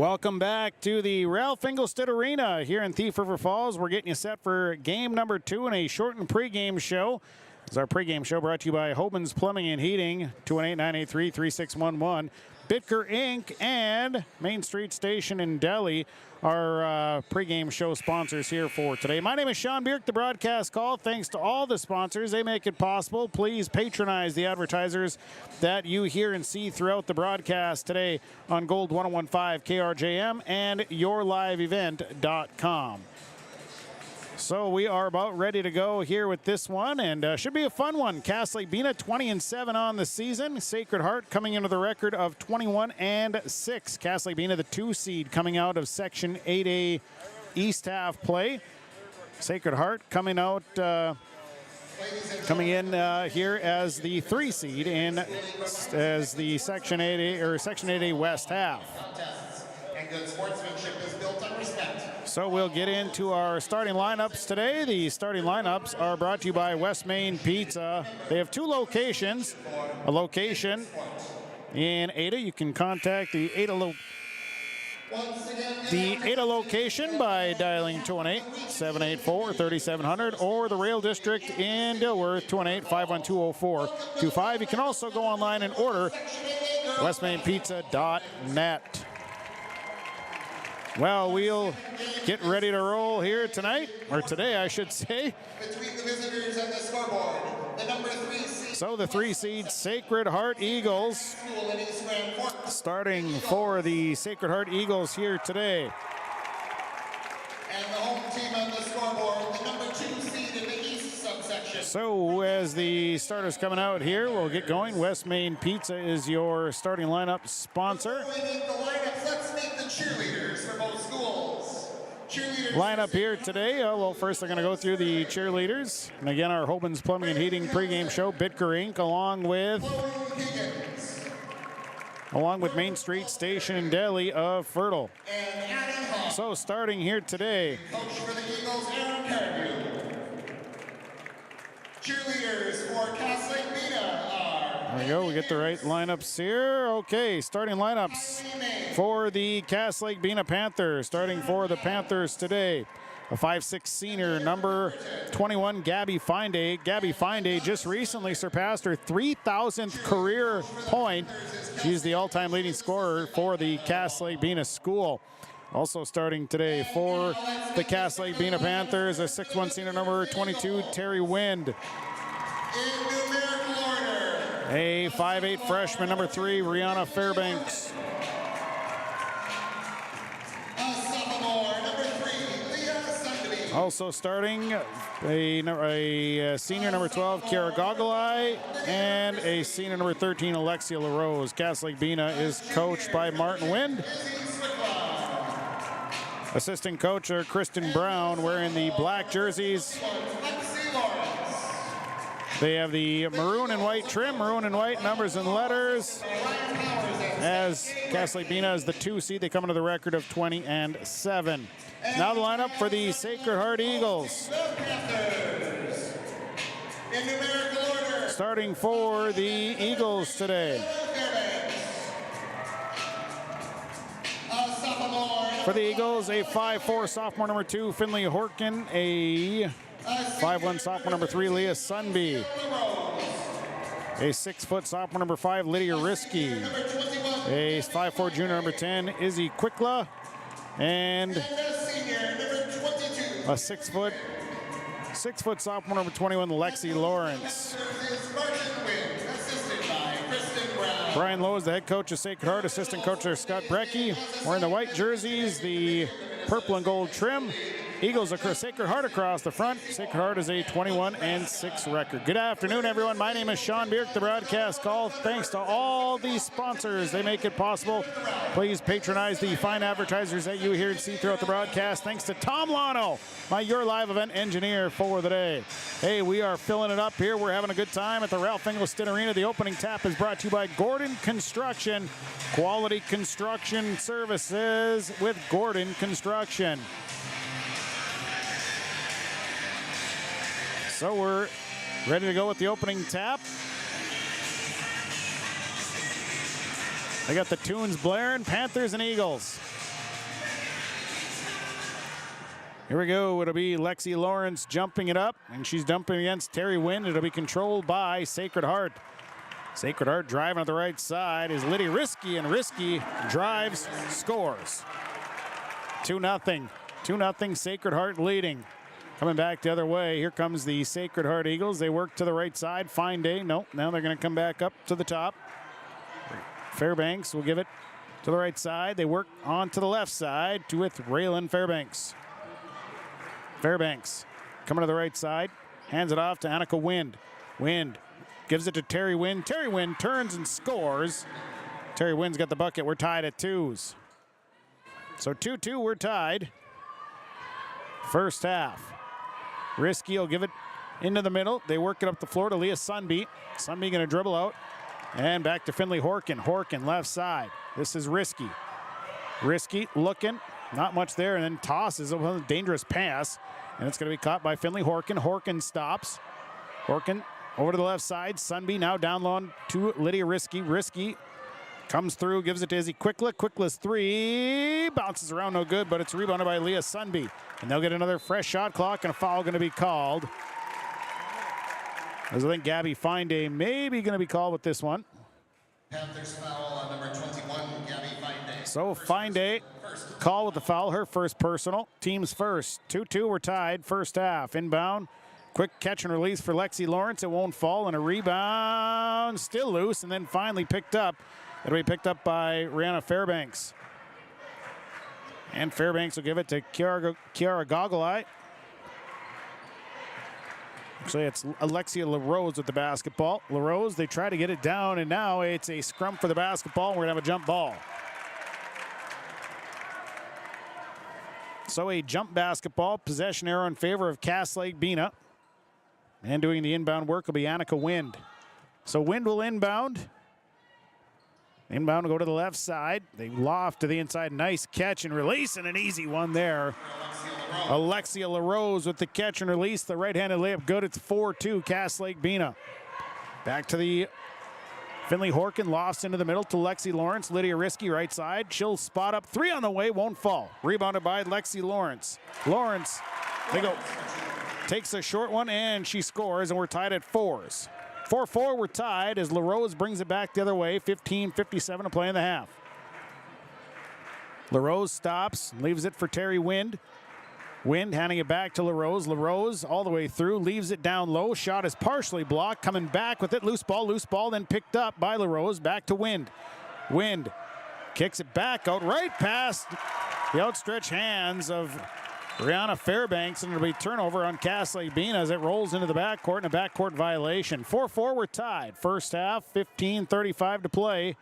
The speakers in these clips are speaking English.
Welcome back to the Ralph Engelstad Arena here in Thief River Falls. We're getting you set for game number 2 in a shortened pregame show. This is our pregame show brought to you by Hoban's Plumbing and Heating, 218-983-3611. Bitker Inc. and Main Street Station in Delhi are pregame show sponsors here for today. My name is Sean Bierk, the broadcast call. Thanks to all the sponsors. They make it possible. Please patronize the advertisers that you hear and see throughout the broadcast today on Gold 1015 KRJM and yourliveevent.com. So we are about ready to go here with this one, and should be a fun one. Lake-Bena 20-7 on the season. Sacred Heart coming into the record of 21-6. Lake-Bena, the 2 seed, coming out of Section 8A East half play. Sacred Heart coming out, coming in here as the 3 seed in as the Section 8A or Section 8A West half. And good sportsmanship is built on respect. So we'll get into our starting lineups today. The starting lineups are brought to you by West Main Pizza. They have 2 locations. A location in Ada. You can contact the Ada location by dialing 218-784-3700 or the Rail District in Dilworth, 218-512-0425. You can also go online and order westmainpizza.net. Well, we'll get ready to roll here tonight, or today, I should say. Between the visitors and the scoreboard, the number 3 seed. So the 3 seed Sacred Heart Eagles, starting for the Sacred Heart Eagles here today. And the home team on the scoreboard, the number 2 seed in the East subsection. So as the starters coming out here, we'll get going. West Main Pizza is your starting lineup sponsor. Let's make the cheerleaders for both schools. Lineup here today. Well, first they're going to go through the cheerleaders. And again, our Hoban's Plumbing and Heating pregame show, Bitker Inc., along with Main Street Station in Delhi of Fertile. So starting here today. Coach for the Eagles, Aaron Cardew. Cheerleaders for Lake-Bena are... There we go. We get the right lineups here. Okay, starting lineups for the Lake-Bena Panthers. Starting for the Panthers today, a 5'6" senior, number 21, Gabby Finday. Gabby Finday just recently surpassed her 3,000th career point. She's the all-time leading scorer for the Lake-Bena school. Also starting today for the Lake-Bena Panthers, a 6'1" senior, number 22, Terry Wind. A 5'8" freshman, number 3, Rihanna Fairbanks. Also starting a senior, number 12, Kiara Gogolai, and a senior, number 13, Alexia LaRose. Lake-Bena is coached by Martin Wind. Assistant coach are Kristen Brown, wearing the black jerseys. They have the maroon and white trim, maroon and white numbers and letters. As Lake-Bena is the 2 seed, they come into the record of 20-7. Now the lineup for the Sacred Heart Eagles. Starting for the Eagles today. For the Eagles, a 5'4" sophomore, number 2, Finley Horkin. A 5'1" sophomore, number 3, Leah Sunby. A 6' sophomore, number 5, Lydia Risky. A 5'4" junior, number 10, Izzy Quickla. And a 6' sophomore, number 21, Lexi Lawrence. Brian Lowe is the head coach of Sacred Heart. Assistant coach there, Scott Brecky. Wearing the white jerseys, the purple and gold trim. Eagles across Sacred Heart across the front. Sacred Heart is a 21-6 record. Good afternoon, everyone. My name is Sean Bierk, the broadcast call. Thanks to all these sponsors. They make it possible. Please patronize the fine advertisers that you hear and see throughout the broadcast. Thanks to Tom Lano, my Your Live event engineer for the day. Hey, we are filling it up here. We're having a good time at the Ralph Engelstad Arena. The opening tap is brought to you by Gordon Construction. Quality construction services with Gordon Construction. So we're ready to go with the opening tap. I got the tunes blaring, Panthers and Eagles. Here we go. It'll be Lexi Lawrence jumping it up, and she's dumping against Terry Wind. It'll be controlled by Sacred Heart. Sacred Heart driving to the right side is Lydia Risky, and Risky drives, scores. 2-0. 2-0 Sacred Heart leading. Coming back the other way, here comes the Sacred Heart Eagles. They work to the right side. Fine Day, nope. Now they're going to come back up to the top. Fairbanks will give it to the right side. They work on to the left side with Raylan Fairbanks. Fairbanks coming to the right side. Hands it off to Annika Wind. Wind gives it to Terry Wind. Terry Wind turns and scores. Terry Wind's got the bucket. We're tied at 2s. So 2-2, we're tied. First half. Risky will give it into the middle. They work it up the floor to Leah Sunby. Sunby going to dribble out. And back to Finley Horkin. Horkin left side. This is Risky. Risky looking. Not much there. And then tosses a dangerous pass. And it's going to be caught by Finley Horkin. Horkin stops. Horkin over to the left side. Sunby now down low to Lydia Risky. Risky comes through, gives it to Izzy Quickla. Quickla's three. Bounces around, no good, but it's rebounded by Leah Sunby. And they'll get another fresh shot clock, and a foul going to be called. As I think Gabby Finday maybe going to be called with this one. Panthers foul on number 21, Gabby Finday. So Finday call with the foul, her first personal. Team's first. 2-2, we're tied. First half. Inbound. Quick catch and release for Lexi Lawrence. It won't fall, and a rebound. Still loose, and then finally picked up. It'll be picked up by Rihanna Fairbanks. And Fairbanks will give it to Kiara Goggle-Eye. Actually, it's Alexia LaRose with the basketball. LaRose, they try to get it down, and now it's a scrum for the basketball. We're going to have a jump ball. So a jump basketball, possession arrow in favor of Cass Lake-Bena. And doing the inbound work will be Annika Wind. So Wind will inbound. Inbound will go to the left side. They loft to the inside. Nice catch and release, and an easy one there. Alexia LaRose with the catch and release. The right-handed layup good. It's 4-2, Cass Lake-Bena. Back to the Finley Horkin. Lost into the middle to Lexi Lawrence. Lydia Risky right side. She'll spot up. Three on the way. Won't fall. Rebounded by Lexi Lawrence. Lawrence, they go. Takes a short one, and she scores, and we're tied at 4s. 4-4, we're tied as LaRose brings it back the other way. 15:57 to play in the half. LaRose stops, leaves it for Terry Wind. Wind handing it back to LaRose. LaRose all the way through, leaves it down low. Shot is partially blocked, coming back with it. Loose ball, then picked up by LaRose. Back to Wind. Wind kicks it back out right past the outstretched hands of Rihanna Fairbanks, and it'll be turnover on Cass Lake-Bena as it rolls into the backcourt, and a backcourt violation. 4-4, we're tied. First half, 15:35 to play.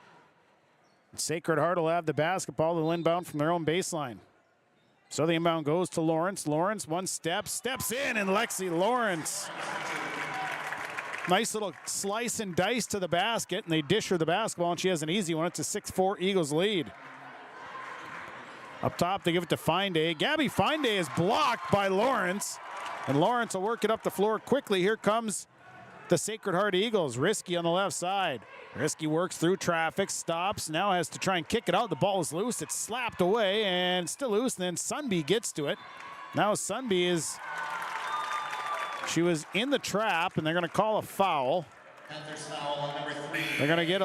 Sacred Heart will have the basketball. They'll inbound from their own baseline. So the inbound goes to Lawrence. Lawrence, steps in, and Lexi Lawrence. Nice little slice and dice to the basket, and they dish her the basketball, and she has an easy one. It's a 6-4 Eagles lead. Up top, they give it to Finday. Gabby Finday is blocked by Lawrence. And Lawrence will work it up the floor quickly. Here comes the Sacred Heart Eagles. Risky on the left side. Risky works through traffic, stops, now has to try and kick it out. The ball is loose. It's slapped away and still loose. And then Sunby gets to it. Now Sunby she was in the trap, and they're going to call a foul. They're going to get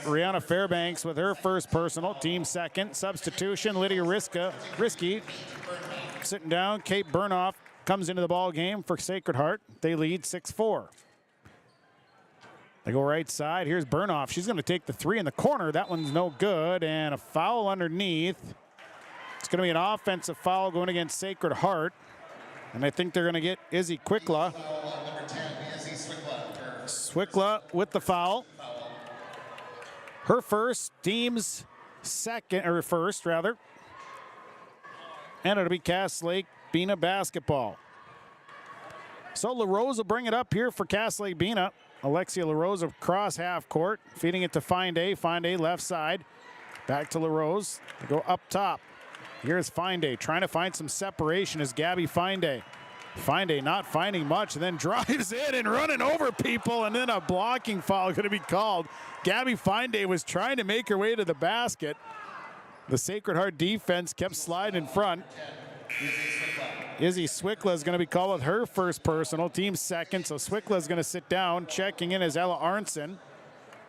Rihanna Fairbanks with her first personal, team second. Substitution, Lydia Risky sitting down. Kate Burnoff comes into the ball game for Sacred Heart. They lead 6-4. They go right side. Here's Burnoff. She's going to take the three in the corner. That one's no good, and a foul underneath. It's going to be an offensive foul going against Sacred Heart. And I think they're going to get Izzy Quickla. Swickla with the foul. Her first, team's first. And it'll be Cass Lake-Bena basketball. So LaRose will bring it up here for Cass Lake-Bena. Alexia LaRose across half court, feeding it to Finday. Finday left side. Back to LaRose. They go up top. Here's Finday trying to find some separation as Gabby Finday. Finday not finding much, and then drives in and running over people, and then a blocking foul going to be called. Gabby Finday was trying to make her way to the basket. The Sacred Heart defense kept sliding in front. Izzy Swickla is going to be called with her first personal, team second. So Swickla is going to sit down. Checking in is Ella Arnson.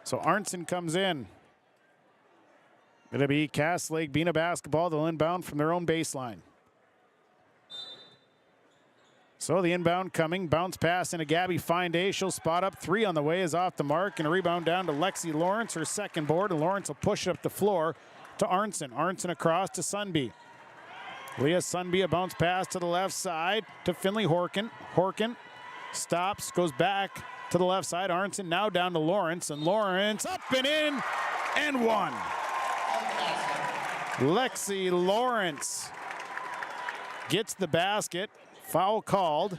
So Arnson comes in. Going to be Cass Lake-Bena basketball. They'll inbound from their own baseline. So the inbound coming. Bounce pass into Gabby Finday. She'll spot up. 3 on the way is off the mark. And a rebound down to Lexi Lawrence, her second board. And Lawrence will push it up the floor to Arnson. Arnson across to Sunby. Leah Sunby, a bounce pass to the left side to Finley Horkin. Horkin stops, goes back to the left side. Arnson now down to Lawrence. And Lawrence up and in and one. Lexi Lawrence gets the basket. Foul called.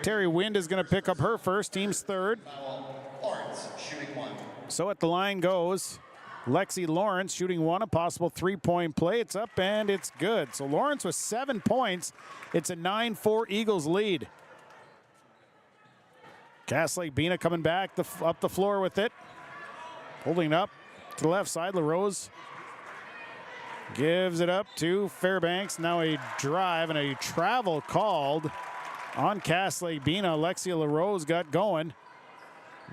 Terry Wind is going to pick up her first, team's third. So at the line goes Lexi Lawrence, shooting 1, a possible 3-point play. It's up and it's good. So Lawrence with 7 points. It's a 9-4 Eagles lead. Cass Lake-Bena coming back up the floor with it. Holding up to the left side. LaRose gives it up to Fairbanks. Now a drive and a travel called on Cass Lake-Bena. Alexia LaRose got going.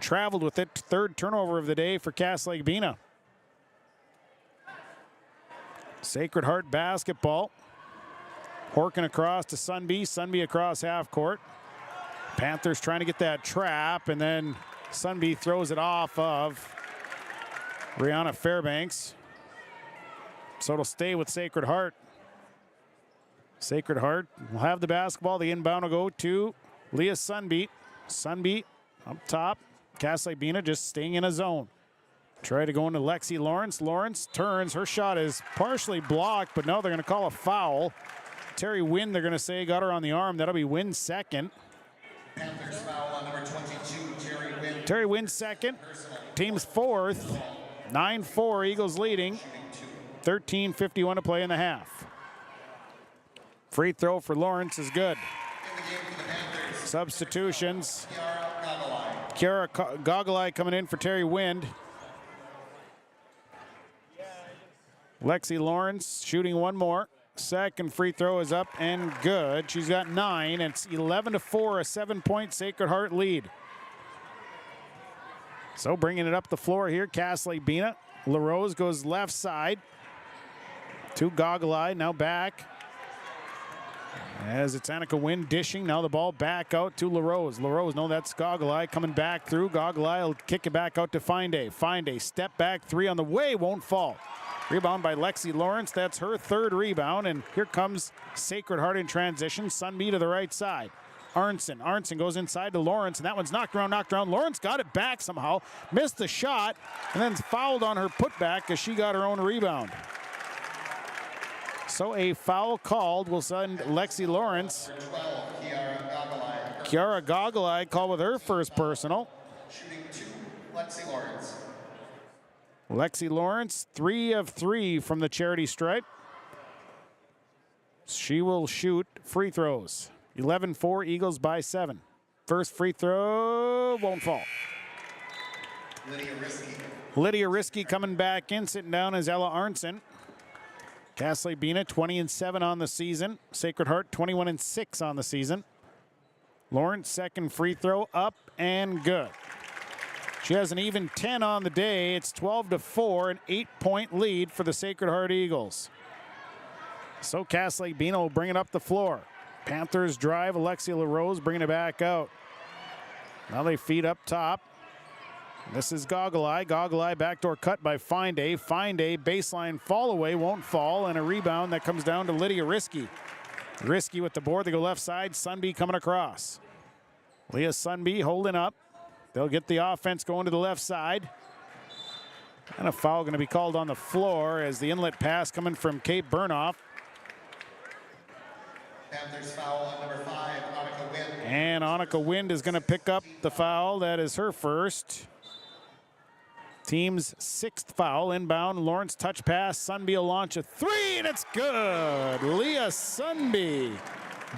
Traveled with it. Third turnover of the day for Cass Lake-Bena. Sacred Heart basketball. Horkin across to Sunby. Sunby across half court. Panthers trying to get that trap, and then Sunby throws it off of Brianna Fairbanks. So it'll stay with Sacred Heart. Sacred Heart will have the basketball. The inbound will go to Leah Sunby. Sunby up top. Cass Lake-Bena just staying in a zone. Try to go into Lexi Lawrence. Lawrence turns. Her shot is partially blocked, but no, they're going to call a foul. Terry Wynn, they're going to say, got her on the arm. That'll be Wynn's second. Panthers foul on number 22, Terry Wynn. Terry Wynn second. Team's fourth. 9-4 Eagles leading. 13:51 to play in the half. Free throw for Lawrence is good. Substitutions. Kiara Gogolai coming in for Terry Wind. Lexi Lawrence shooting 1 more. Second free throw is up and good. She's got 9. It's 11-4, a 7-point Sacred Heart lead. So bringing it up the floor here, Cass Lake-Bena. LaRose goes left side to Gogolai, now back. As it's Annika Wynn dishing, now the ball back out to LaRose. LaRose, no, that's Gogolai coming back through. Gogolai will kick it back out to Finday. Finday, step back 3 on the way, won't fall. Rebound by Lexi Lawrence. That's her third rebound. And here comes Sacred Heart in transition. Sunby to the right side. Arnson. Arnson goes inside to Lawrence, and that one's knocked around. Lawrence got it back somehow. Missed the shot, and then fouled on her putback as she got her own rebound. So a foul called will send Lexi Lawrence. 12, Kiara Gogolai called with her first personal. Shooting 2, Lexi Lawrence. Lexi Lawrence, 3 of 3 from the charity stripe. She will shoot free throws. 11-4, Eagles by 7. First free throw won't fall. Lydia Risky coming back in, sitting down as Ella Arnson. Cass Lake-Bena, 20-7 on the season. Sacred Heart, 21-6 on the season. Lawrence, second free throw, up and good. She has an even 10 on the day. It's 12-4, an 8-point lead for the Sacred Heart Eagles. So Cass Lake-Bena will bring it up the floor. Panthers drive. Alexia LaRose bringing it back out. Now they feed up top. This is Gogolai. Gogolai backdoor cut by Finday. Finday baseline fall away, won't fall, and a rebound that comes down to Lydia Risky. Risky with the board. They go left side. Sunby coming across. Leah Sunby holding up. They'll get the offense going to the left side. And a foul going to be called on the floor as the inlet pass coming from Kate Burnoff. Panthers foul on number 5, Annika Wind. And Annika Wind is going to pick up the foul. That is her first. Team's 6th foul. Inbound. Lawrence touch pass. Sunby will launch a 3, and it's good. Leah Sunby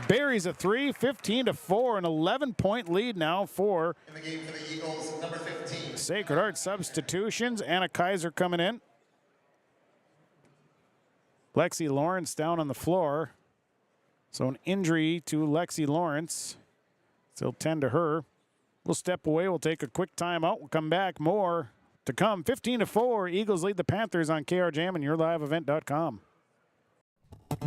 buries a 3, 15-4, an 11-point lead now for In the game for the Eagles, number 15. Sacred Heart. Substitutions. Anna Kaiser coming in. Lexi Lawrence down on the floor. So an injury to Lexi Lawrence. Still 10 to her. We'll step away. We'll take a quick timeout. We'll come back. More to come. 15-4. Eagles lead the Panthers on KR Jam and YourLiveEvent.com.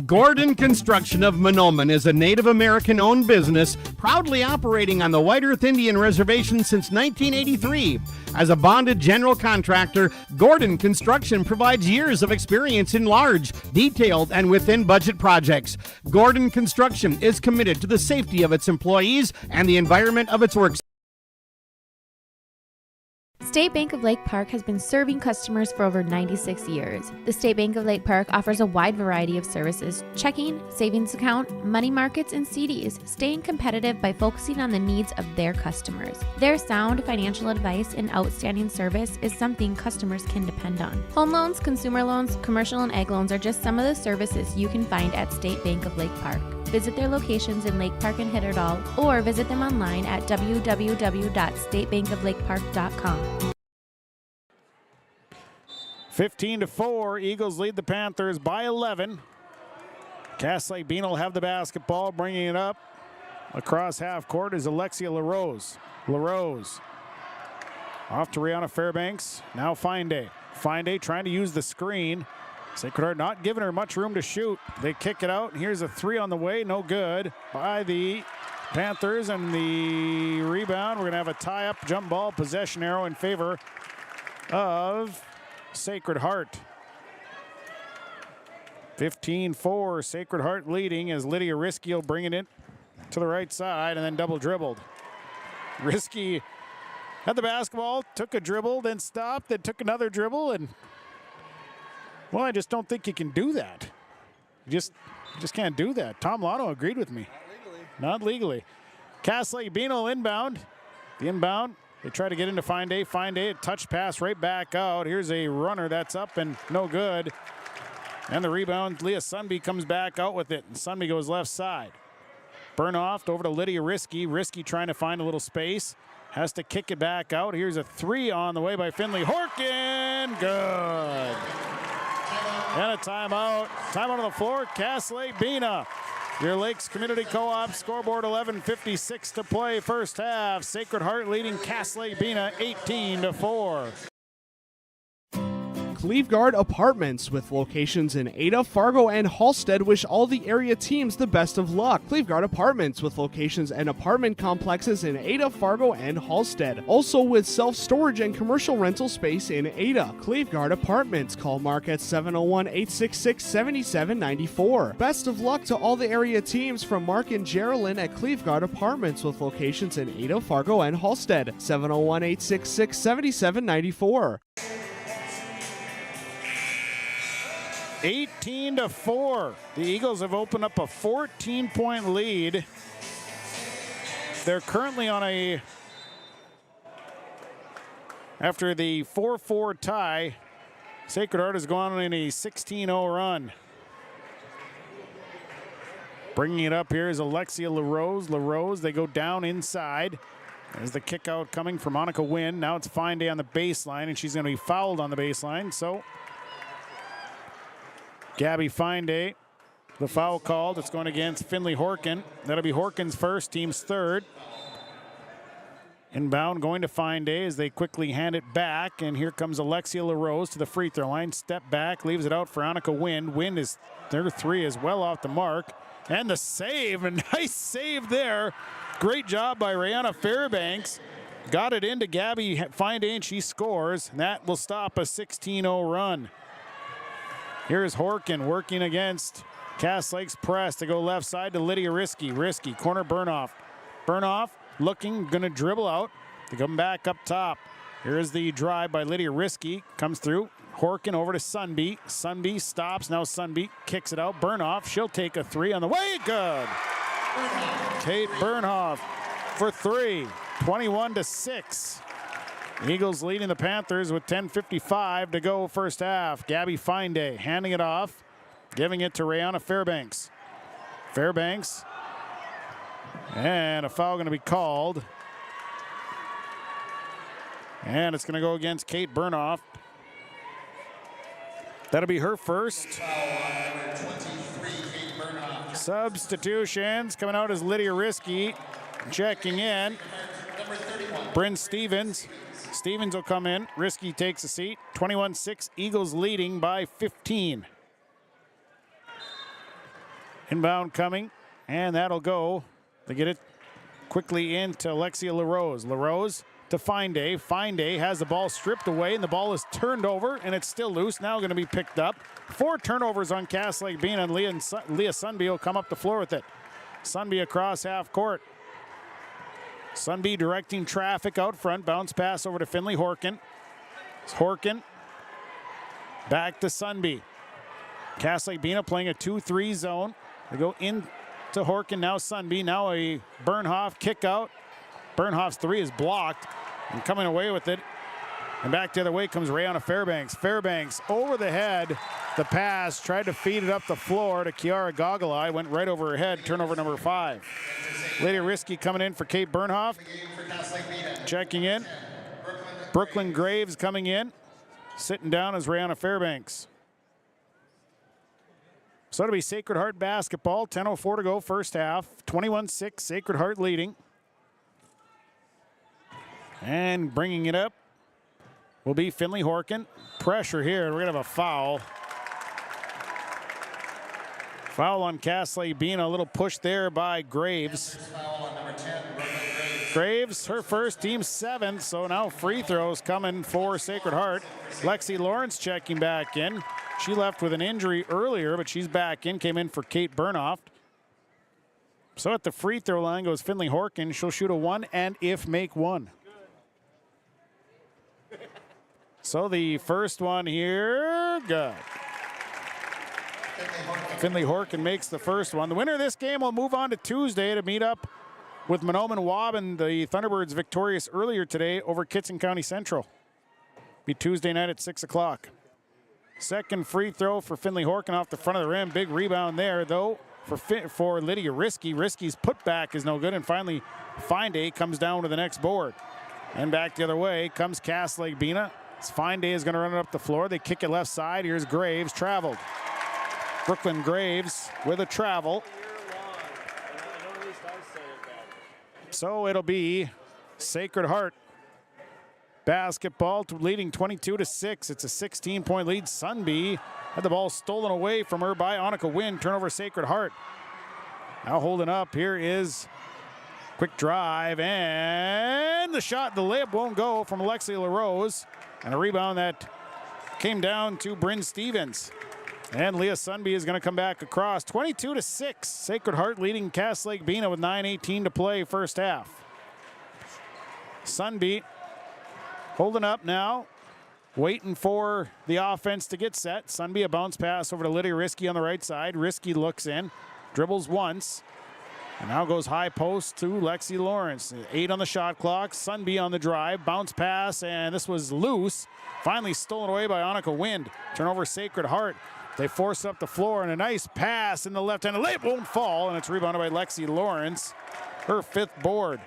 Gordon Construction of Mahnomen is a Native American-owned business proudly operating on the White Earth Indian Reservation since 1983. As a bonded general contractor, Gordon Construction provides years of experience in large, detailed, and within-budget projects. Gordon Construction is committed to the safety of its employees and the environment of its work. State Bank of Lake Park has been serving customers for over 96 years. The State Bank of Lake Park offers a wide variety of services: checking, savings account, money markets, and CDs, staying competitive by focusing on the needs of their customers. Their sound financial advice and outstanding service is something customers can depend on. Home loans, consumer loans, commercial and ag loans are just some of the services you can find at State Bank of Lake Park. Visit their locations in Lake Park and Hitterdal, or visit them online at www.statebankoflakepark.com. 15-4. Eagles lead the Panthers by 11. Lake-Bena will have the basketball, bringing it up across half court is Alexia LaRose. LaRose off to Rihanna Fairbanks. Now Finde trying to use the screen. Sacred Heart not giving her much room to shoot. They kick it out. Here's a three on the way. No good by the Panthers. And the rebound. We're going to have a tie-up jump ball possession arrow in favor of Sacred Heart. 15-4. Sacred Heart leading as Lydia Risky will bring it in to the right side and then double dribbled. Risky had the basketball, took a dribble, then stopped, then took another dribble, and well, I just don't think you can do that. You just can't do that. Tom Lotto agreed with me. Not legally. Lake-Bena will inbound. The inbound, they try to get into Finde. Finde, touch pass right back out. Here's a runner that's up and no good. And the rebound, Leah Sunby comes back out with it. And Sunby goes left side. Burnoff over to Lydia Risky. Risky trying to find a little space. Has to kick it back out. Here's a three on the way by Finley Horkin. Good. And a timeout. Timeout on the floor. Lake-Bena. Your Lakes Community Co-op scoreboard 11:56 to play first half. Sacred Heart leading Lake-Bena 18-4. Cleveguard Apartments, with locations in Ada, Fargo, and Halstead, wish all the area teams the best of luck. Cleveguard Apartments, with locations and apartment complexes in Ada, Fargo, and Halstead. Also with self-storage and commercial rental space in Ada. Cleveguard Apartments. Call Mark at 701-866-7794. Best of luck to all the area teams from Mark and Geraldine at Cleveguard Apartments, with locations in Ada, Fargo, and Halstead. 701-866-7794. 18-4. The Eagles have opened up a 14-point lead. They're currently on after the 4-4 tie, Sacred Heart has gone on a 16-0 run. Bringing it up here is Alexia LaRose. LaRose, they go down inside. There's the kick out coming from Monica Wynn. Now it's Finde on the baseline, and she's going to be fouled on the baseline. So Gabby Finde, the foul called. It's going against Finley Horkin. That'll be Horkin's first, team's third. Inbound going to Finde as they quickly hand it back. And here comes Alexia LaRose to the free throw line. Step back, leaves it out for Annika Wynn. Wynn is their three is well off the mark. And the save, a nice save there. Great job by Rihanna Fairbanks. Got it into Gabby Finde and she scores. And that will stop a 16-0 run. Here's Horkin working against Cass Lake's press to go left side to Lydia Risky. Risky, corner Burnoff. Burnoff looking, gonna dribble out. They come back up top. Here's the drive by Lydia Risky. Comes through. Horkin over to Sunby. Sunby stops. Now Sunby kicks it out. Burnoff, she'll take a three on the way. Good. Kate Bernhoff for three. 21-6. Eagles leading the Panthers with 10:55 to go first half. Gabby Finde handing it off, giving it to Rihanna Fairbanks. Fairbanks, and a foul going to be called. And it's going to go against Kate Bernhoff. That'll be her first. Substitutions coming out as Lydia Risky. Checking in, Bryn Stevens. Stevens will come in. Risky takes a seat. 21-6, Eagles leading by 15. Inbound coming, and that'll go. They get it quickly into Alexia LaRose. LaRose to Fine-Day. Fine-Day has the ball stripped away, and the ball is turned over, and it's still loose. Now going to be picked up. 4 turnovers on Cass Lake-Bena, and Leah Sunby will come up the floor with it. Sunby across half court. Sunby directing traffic out front. Bounce pass over to Finley Horkin. It's Horkin back to Sunby. Cass Lake-Bena playing a 2-3 zone. They go into Horkin, now Sunby. Now a Bernhoff kick out. Bernhoff's 3 is blocked and coming away with it. And back the other way comes Rayana Fairbanks. Fairbanks over the head. The pass, tried to feed it up the floor to Kiara Goggle-Eye. Went right over her head. Turnover number 5. Lydia Risky coming in for Kate Bernhoff. Checking in. Brooklyn Graves coming in. Sitting down is Rayana Fairbanks. So it'll be Sacred Heart basketball. 10:04 to go, first half. 21-6, Sacred Heart leading. And bringing it up will be Finley Horkin. Pressure here. We're going to have a foul. Foul on Cass Lake-Bena. A little push there by Graves. Graves, her first, team 7th. So now free throws coming for Sacred Heart. Lexi Lawrence checking back in. She left with an injury earlier, but she's back in. Came in for Kate Bernhoff. So at the free throw line goes Finley Horkin. She'll shoot a 1 and if make 1. So the first one here, good. Finley Horkin makes the first one. The winner of this game will move on to Tuesday to meet up with Mahnomen Waban. The Thunderbirds victorious earlier today over Kitson County Central. Be Tuesday night at 6 o'clock. Second free throw for Finley Horkin off the front of the rim. Big rebound there, though, for Lydia Risky. Risky's putback is no good, and finally Fine-Day comes down to the next board. And back the other way comes Cass Lake-Bena. Fine-Day is going to run it up the floor. They kick it left side. Here's Graves, traveled. Brooklyn Graves with a travel. So it'll be Sacred Heart basketball leading 22-6. It's a 16-point lead. Sunby had the ball stolen away from her by Annika Wind. Turnover Sacred Heart. Now holding up. Here is quick drive and the shot. The layup won't go from Alexia LaRose. And a rebound that came down to Bryn Stevens. And Leah Sunby is going to come back across. 22-6. Sacred Heart leading Cass Lake-Bena with 9:18 to play first half. Sunby holding up now. Waiting for the offense to get set. Sunby a bounce pass over to Lydia Risky on the right side. Risky looks in. Dribbles once. And now goes high post to Lexi Lawrence. 8 on the shot clock. Sunby on the drive. Bounce pass, and this was loose. Finally stolen away by Annika Wind. Turnover Sacred Heart. They force up the floor, and a nice pass in the left hand. The layup won't fall, and it's rebounded by Lexi Lawrence. Her 5th board.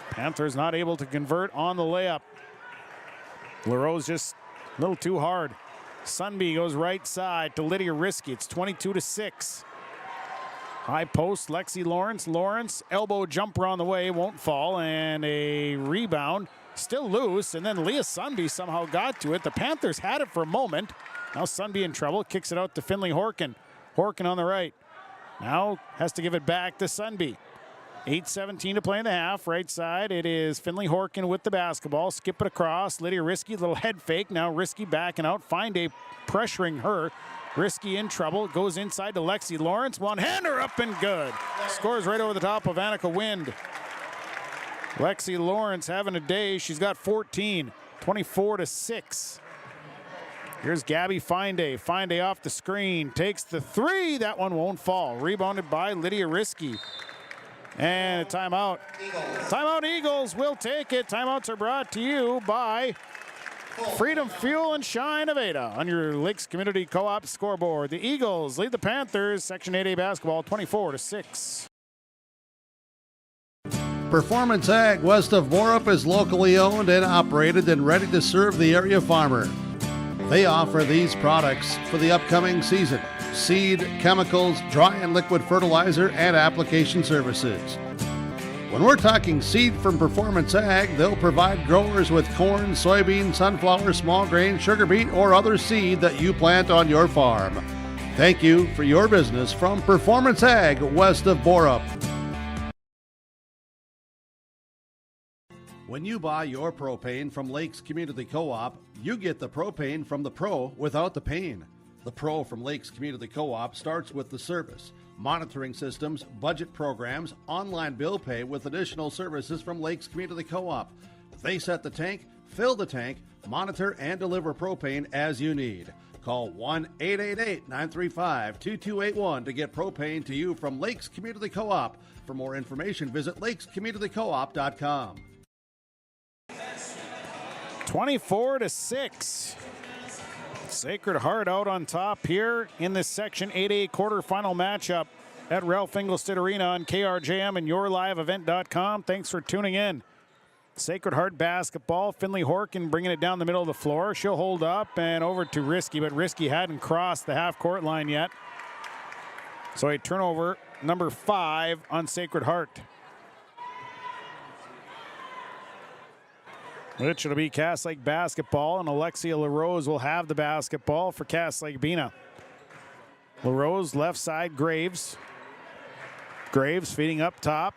Panthers not able to convert on the layup. LaRose just a little too hard. Sunby goes right side to Lydia Risky. It's 22-6. High post, Lexi Lawrence. Lawrence, elbow jumper on the way, won't fall, and a rebound. Still loose, and then Leah Sunby somehow got to it. The Panthers had it for a moment. Now Sunby in trouble, kicks it out to Finley Horkin. Horkin on the right. Now has to give it back to Sunby. 8:17 to play in the half. Right side, it is Finley Horkin with the basketball. Skip it across. Lydia Risky, little head fake. Now Risky backing out. Fine-Day pressuring her. Risky in trouble. Goes inside to Lexi Lawrence. One-hander up and good. Scores right over the top of Annika Wind. Lexi Lawrence having a day. She's got 14. 24-6. Here's Gabby Fine-Day. Fine-Day off the screen. Takes the 3. That one won't fall. Rebounded by Lydia Risky. And a timeout. Timeout Eagles will take it. Timeouts are brought to you by Freedom Fuel and Shine of Ada on your Lakes Community Co-op scoreboard. The Eagles lead the Panthers, Section 8A basketball, 24-6. Performance Ag west of Borup is locally owned and operated and ready to serve the area farmer. They offer these products for the upcoming season: seed, chemicals, dry and liquid fertilizer, and application services. When we're talking seed from Performance Ag, they'll provide growers with corn, soybean, sunflower, small grain, sugar beet, or other seed that you plant on your farm. Thank you for your business from Performance Ag west of Borup. When you buy your propane from Lakes Community Co-op, you get the propane from the pro without the pain. The pro from Lakes Community Co-op starts with the service, monitoring systems, budget programs, online bill pay with additional services from Lakes Community Co-op. They set the tank, fill the tank, monitor and deliver propane as you need. Call 1-888-935-2281 to get propane to you from Lakes Community Co-op. For more information, visit lakescommunitycoop.com. 24-6. Sacred Heart out on top here in this Section 8A quarterfinal matchup at Ralph Engelstad Arena on KRJM and YourLiveEvent.com. Thanks for tuning in. Sacred Heart basketball. Finley Horkin bringing it down the middle of the floor. She'll hold up and over to Risky, but Risky hadn't crossed the half-court line yet. So a turnover, number 5 on Sacred Heart. Which will be Cass Lake basketball, and Alexia LaRose will have the basketball for Cass Lake-Bena. LaRose left side, Graves. Graves feeding up top.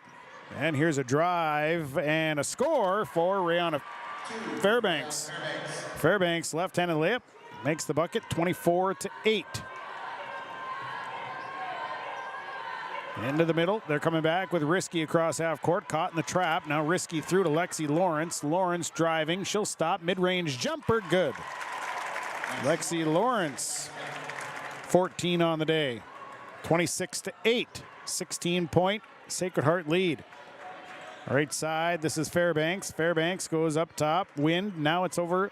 And here's a drive and a score for Rihanna Fairbanks. Fairbanks left-handed layup makes the bucket 24-8. Into the middle. They're coming back with Risky across half court. Caught in the trap. Now Risky through to Lexi Lawrence. Lawrence driving. She'll stop. Mid-range jumper. Good. Lexi Lawrence. 14 on the day. 26-8. 16-point Sacred Heart lead. Right side. This is Fairbanks. Fairbanks goes up top. Wind. Now it's over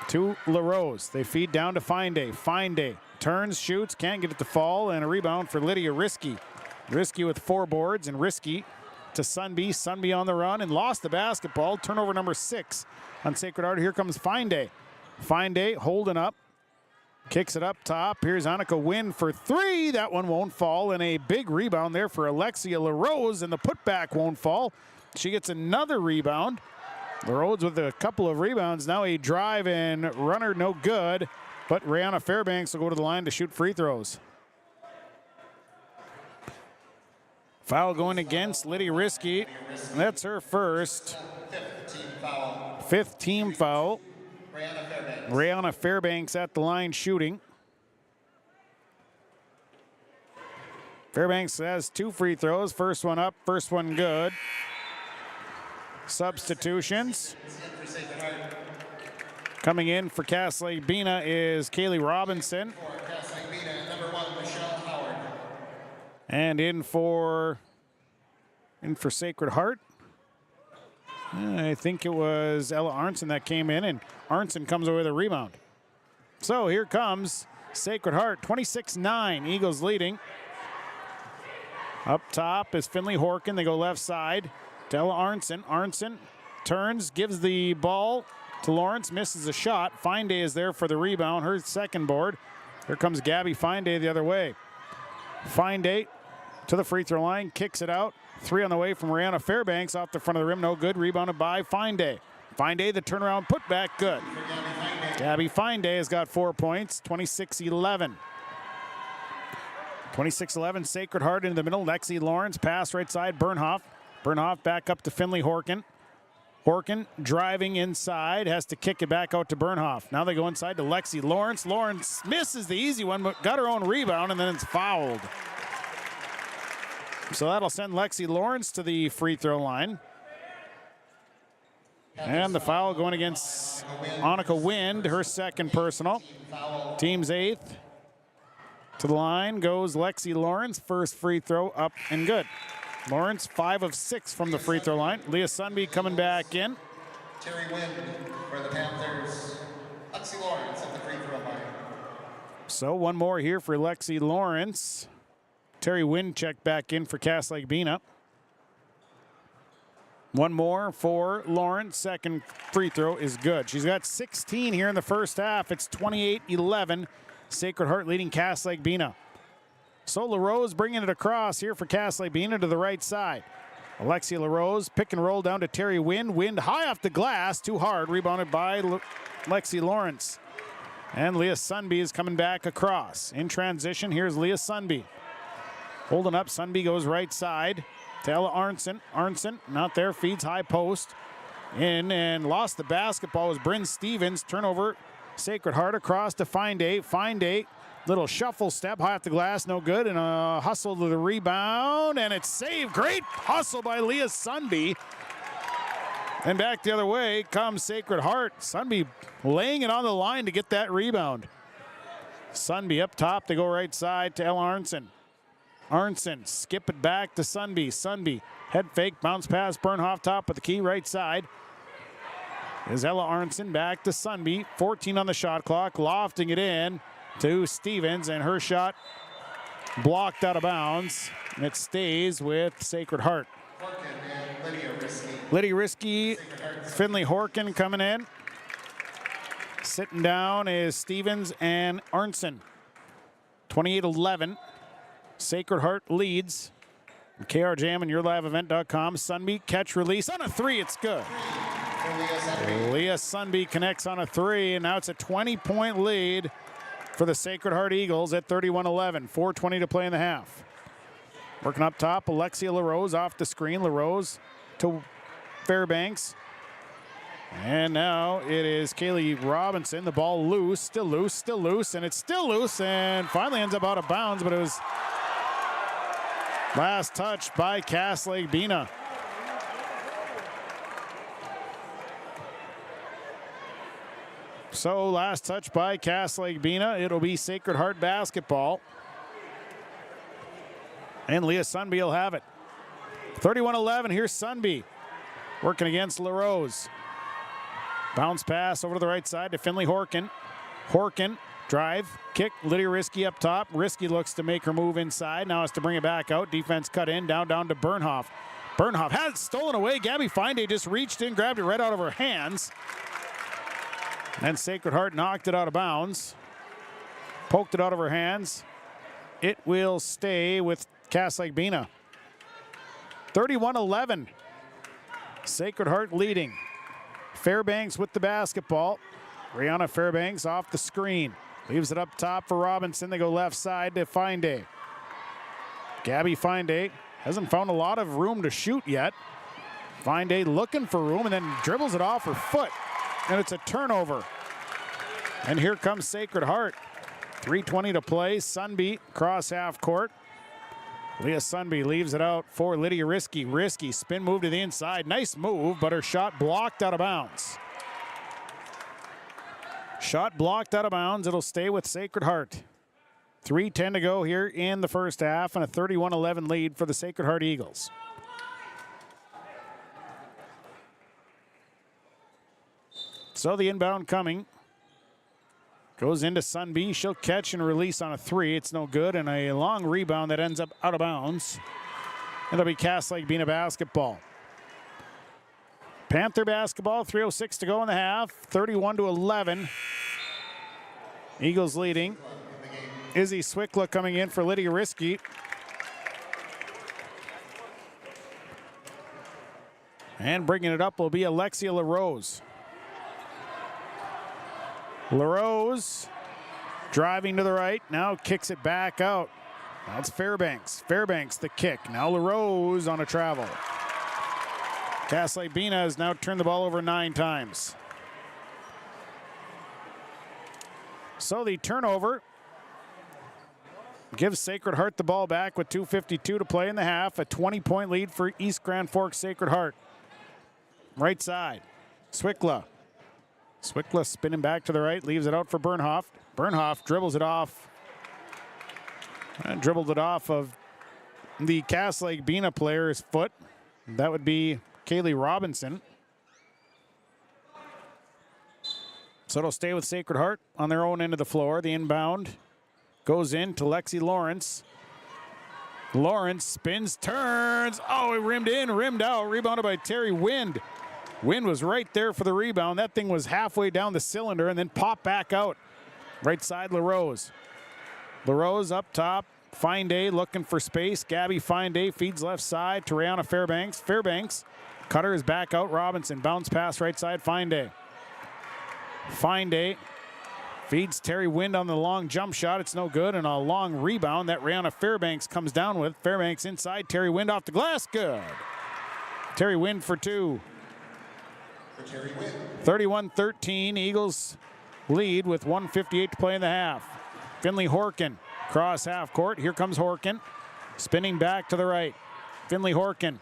to LaRose. They feed down to Fine-Day. Fine-Day turns, shoots, can't get it to fall, and a rebound for Lydia Risky. Risky with 4 boards, and Risky to Sunby. Sunby on the run and lost the basketball. Turnover number 6 on Sacred Heart. Here comes Fine-Day. Fine-Day holding up. Kicks it up top. Here's Annika Wynn for 3. That one won't fall, and a big rebound there for Alexia LaRose, and the putback won't fall. She gets another rebound. LaRose with a couple of rebounds. Now a drive and runner, no good. But Rihanna Fairbanks will go to the line to shoot free throws. Foul going against Lydia Risky. That's her first. 5th team foul. Rihanna Fairbanks at the line shooting. Fairbanks has 2 free throws. First one up, first one good. Substitutions. Coming in for Cass Lake-Bena is Kaylee Robinson. And in for Sacred Heart, I think it was Ella Arnson that came in, and Arnson comes away with a rebound. So here comes Sacred Heart, 26-9, Eagles leading. Up top is Finley Horkin. They go left side to Ella Arnson. Arnson turns, gives the ball to Lawrence, misses a shot. Fine-Day is there for the rebound, her second board. Here comes Gabby Fine-Day the other way. Fine-Day to the free throw line, kicks it out. 3 on the way from Rihanna Fairbanks off the front of the rim, no good. Rebounded by Fine-Day. Fine-Day, the turnaround putback, good. Gabby Fine-Day has got 4 points, 26-11. 26-11, Sacred Heart into the middle. Lexi Lawrence, pass right side, Bernhoff. Bernhoff back up to Finley Horkin. Horkin driving inside, has to kick it back out to Bernhoff. Now they go inside to Lexi Lawrence. Lawrence misses the easy one, but got her own rebound, and then it's fouled. So that'll send Lexi Lawrence to the free throw line. And the foul going against Annika Wind, her second personal. Team's 8th. To the line goes Lexi Lawrence. First free throw up and good. Lawrence 5 of 6 from the free throw line. Leah Sunby coming back in. Terry Wind for the Panthers. Lexi Lawrence at the free throw line. So one more here for Lexi Lawrence. Terry Wind checked back in for Cass Lake-Bena. One more for Lawrence. Second free throw is good. She's got 16 here in the first half. It's 28-11. Sacred Heart leading Cass Lake-Bena. So LaRose bringing it across here for Cass Lake-Bena to the right side. Alexia LaRose, pick and roll down to Terry Wind. Wind high off the glass, too hard, rebounded by Lexi Lawrence. And Leah Sunby is coming back across. In transition, here's Leah Sunby. Holding up, Sunby goes right side to Ella Arnson. Arnson, not there, feeds high post. In and lost the basketball was Bryn Stevens. Turnover, Sacred Heart across to Fine-Day. Fine-Day, little shuffle step, high off the glass, no good. And a hustle to the rebound, and it's saved. Great hustle by Leah Sunby. And back the other way comes Sacred Heart. Sunby laying it on the line to get that rebound. Sunby up top to go right side to Ella Arnson. Arnson, skip it back to Sunby. Sunby, head fake, bounce pass, Bernhoff top with the key right side. Is Ella Arnson back to Sunby. 14 on the shot clock, lofting it in to Stevens, and her shot blocked out of bounds. And it stays with Sacred Heart. Lydia Risky, Finley Horkin coming in. Sitting down is Stevens and Arnson. 28-11. Sacred Heart leads. KRJam and YourLiveEvent.com. Sunby catch release on a three. It's good. Leah Sunby connects on a three, and now it's a 20-point lead for the Sacred Heart Eagles at 31-11. 4:20 to play in the half. Working up top, Alexia LaRose off the screen. LaRose to Fairbanks. And now it is Kaylee Robinson. The ball loose, and it's still loose, and finally ends up out of bounds, but it was last touch by Cass Lake-Bena. So last touch by Cass Lake-Bena. It'll be Sacred Heart basketball. And Leah Sunby will have it. 31-11, here's Sunby. Working against LaRose. Bounce pass over to the right side to Finley Horkin. Horkin, drive, kick, Lydia Risky up top. Risky looks to make her move inside. Now has to bring it back out. Defense cut in, down to Bernhoff. Bernhoff has it stolen away. Gabby Fine-Day just reached in, grabbed it right out of her hands. And Sacred Heart knocked it out of bounds. Poked it out of her hands. It will stay with Cass Lake-Bena. 31-11. Sacred Heart leading. Fairbanks with the basketball. Brianna Fairbanks off the screen. Leaves it up top for Robinson. They go left side to Fine-Day. Gabby Fine-Day hasn't found a lot of room to shoot yet. Fine-Day looking for room and then dribbles it off her foot. And it's a turnover. And here comes Sacred Heart. 3:20 to play. Sunby cross half court. Leah Sunby leaves it out for Lydia Risky. Risky spin move to the inside. Nice move, but her shot blocked out of bounds. Shot blocked out of bounds. It'll stay with Sacred Heart. 3:10 to go here in the first half, and a 31-11 lead for the Sacred Heart Eagles. So the inbound coming. Goes into Sunby. She'll catch and release on a three. It's no good, and a long rebound that ends up out of bounds. It'll be Cass Lake-Bena basketball. Panther basketball, 3:06 to go in the half. 31-11. Eagles leading. Izzy Swickla coming in for Lydia Risky. And bringing it up will be Alexia LaRose. LaRose driving to the right, now kicks it back out. Now it's Fairbanks. Fairbanks the kick. Now LaRose on a travel. Cass Lake-Bena has now turned the ball over 9 times. So the turnover gives Sacred Heart the ball back with 2:52 to play in the half. A 20-point lead for East Grand Forks Sacred Heart. Right side, Swickla. Swickla spinning back to the right, leaves it out for Bernhoff. Bernhoff dribbles it off. And dribbled it off of the Cass Lake-Bena player's foot. That would be Kaylee Robinson. So it'll stay with Sacred Heart on their own end of the floor. The inbound goes in to Lexi Lawrence. Lawrence spins, turns. Oh, it rimmed in, rimmed out. Rebounded by Terry Wind. Wind was right there for the rebound. That thing was halfway down the cylinder and then popped back out. Right side, LaRose. LaRose up top. Fine Day looking for space. Gabby Fine Day feeds left side to Rihanna Fairbanks. Fairbanks, cutter is back out. Robinson, bounce pass right side, Fine Day. Fine Day feeds Terry Wind on the long jump shot. It's no good, and a long rebound that Rihanna Fairbanks comes down with. Fairbanks inside, Terry Wind off the glass, good. Terry Wind for two. 31-13, Eagles lead with 1:58 to play in the half. Finley Horkin, cross half court. Here comes Horkin, spinning back to the right. Finley Horkin,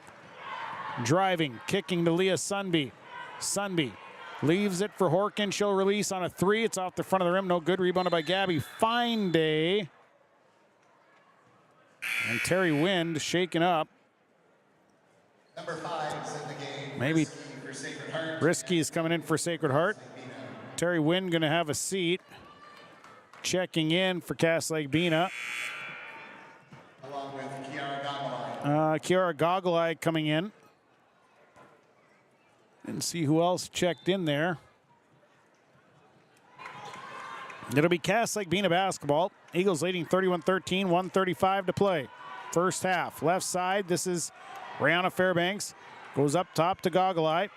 driving, kicking to Leah Sunby. Sunby leaves it for Horkin. She'll release on a three. It's off the front of the rim. No good. Rebounded by Gabby Fine Day. And Terry Wind shaken up. Number 5 is in the game. Maybe For Sacred Heart. Risky is coming in for Sacred Heart. Terry Wind going to have a seat. Checking in for Cass Lake-Bena. Along with Kiara Gogolai. Kiara Gogolai coming in. And see who else checked in there. It'll be Cass Lake-Bena basketball. Eagles leading 31-13, 1:35 to play. First half, left side. This is Rihanna Fairbanks. Goes up top to Gogolai.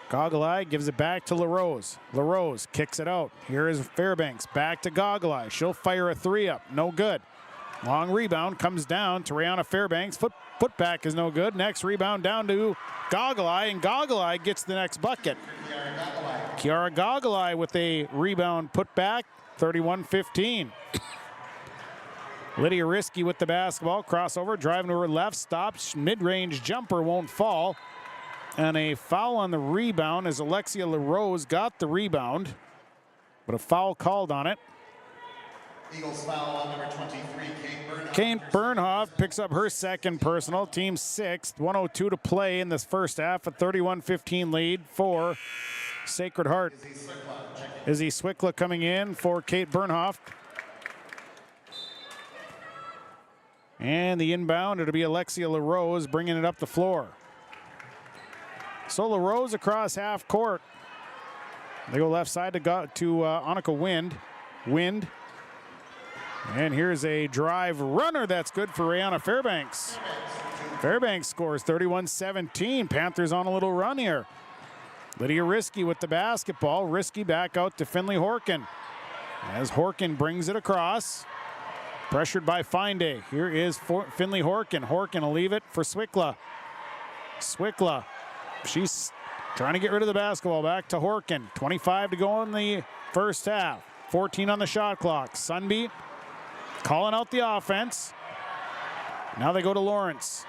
Gogolai gives it back to LaRose. LaRose kicks it out. Here is Fairbanks. Back to Gogolai. She'll fire a three up. No good. Long rebound comes down to Rihanna Fairbanks. Foot back is no good. Next rebound down to Gogolai, and Gogolai gets the next bucket. Kiara Gogolai with a rebound put back. 31-15. Lydia Risky with the basketball. Crossover, driving to her left. Stops. Mid-range jumper won't fall. And a foul on the rebound as Alexia LaRose got the rebound. But a foul called on it. Eagles foul on number 23, Kate Bernhoff. Kate Bernhoff picks up her second personal. Team sixth. 1:02 to play in this first half. A 31-15 lead for Sacred Heart. Izzy Swickla coming in for Kate Bernhoff. And the inbound, it'll be Alexia LaRose bringing it up the floor. So LaRose across half court. They go left side to Annika Wind. Wind. And here's a drive runner that's good for Rihanna Fairbanks. Fairbanks scores 31-17. Panthers on a little run here. Lydia Risky with the basketball. Risky back out to Finley Horkin. As Horkin brings it across. Pressured by Fine Day. Here is Finley Horkin. Horkin will leave it for Swickla. Swickla. She's trying to get rid of the basketball. Back to Horkin. 25 to go in the first half. 14 on the shot clock. Sunby calling out the offense. Now they go to Lawrence.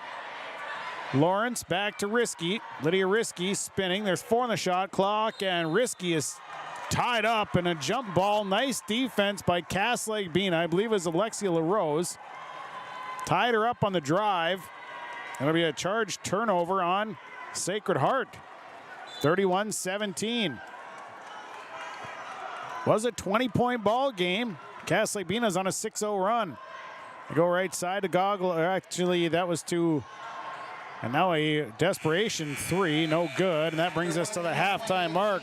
Lawrence back to Risky. Lydia Risky spinning. There's 4 on the shot clock, and Risky is tied up in a jump ball. Nice defense by Cass Lake-Bena. I believe it was Alexia LaRose. Tied her up on the drive. It'll be a charged turnover on Sacred Heart. 31-17. Was a 20-point ball game. Cass Lake-Bena's on a 6-0 run. They go right side to Goggle. Actually, that was to, and now a desperation three, no good. And that brings us to the halftime mark.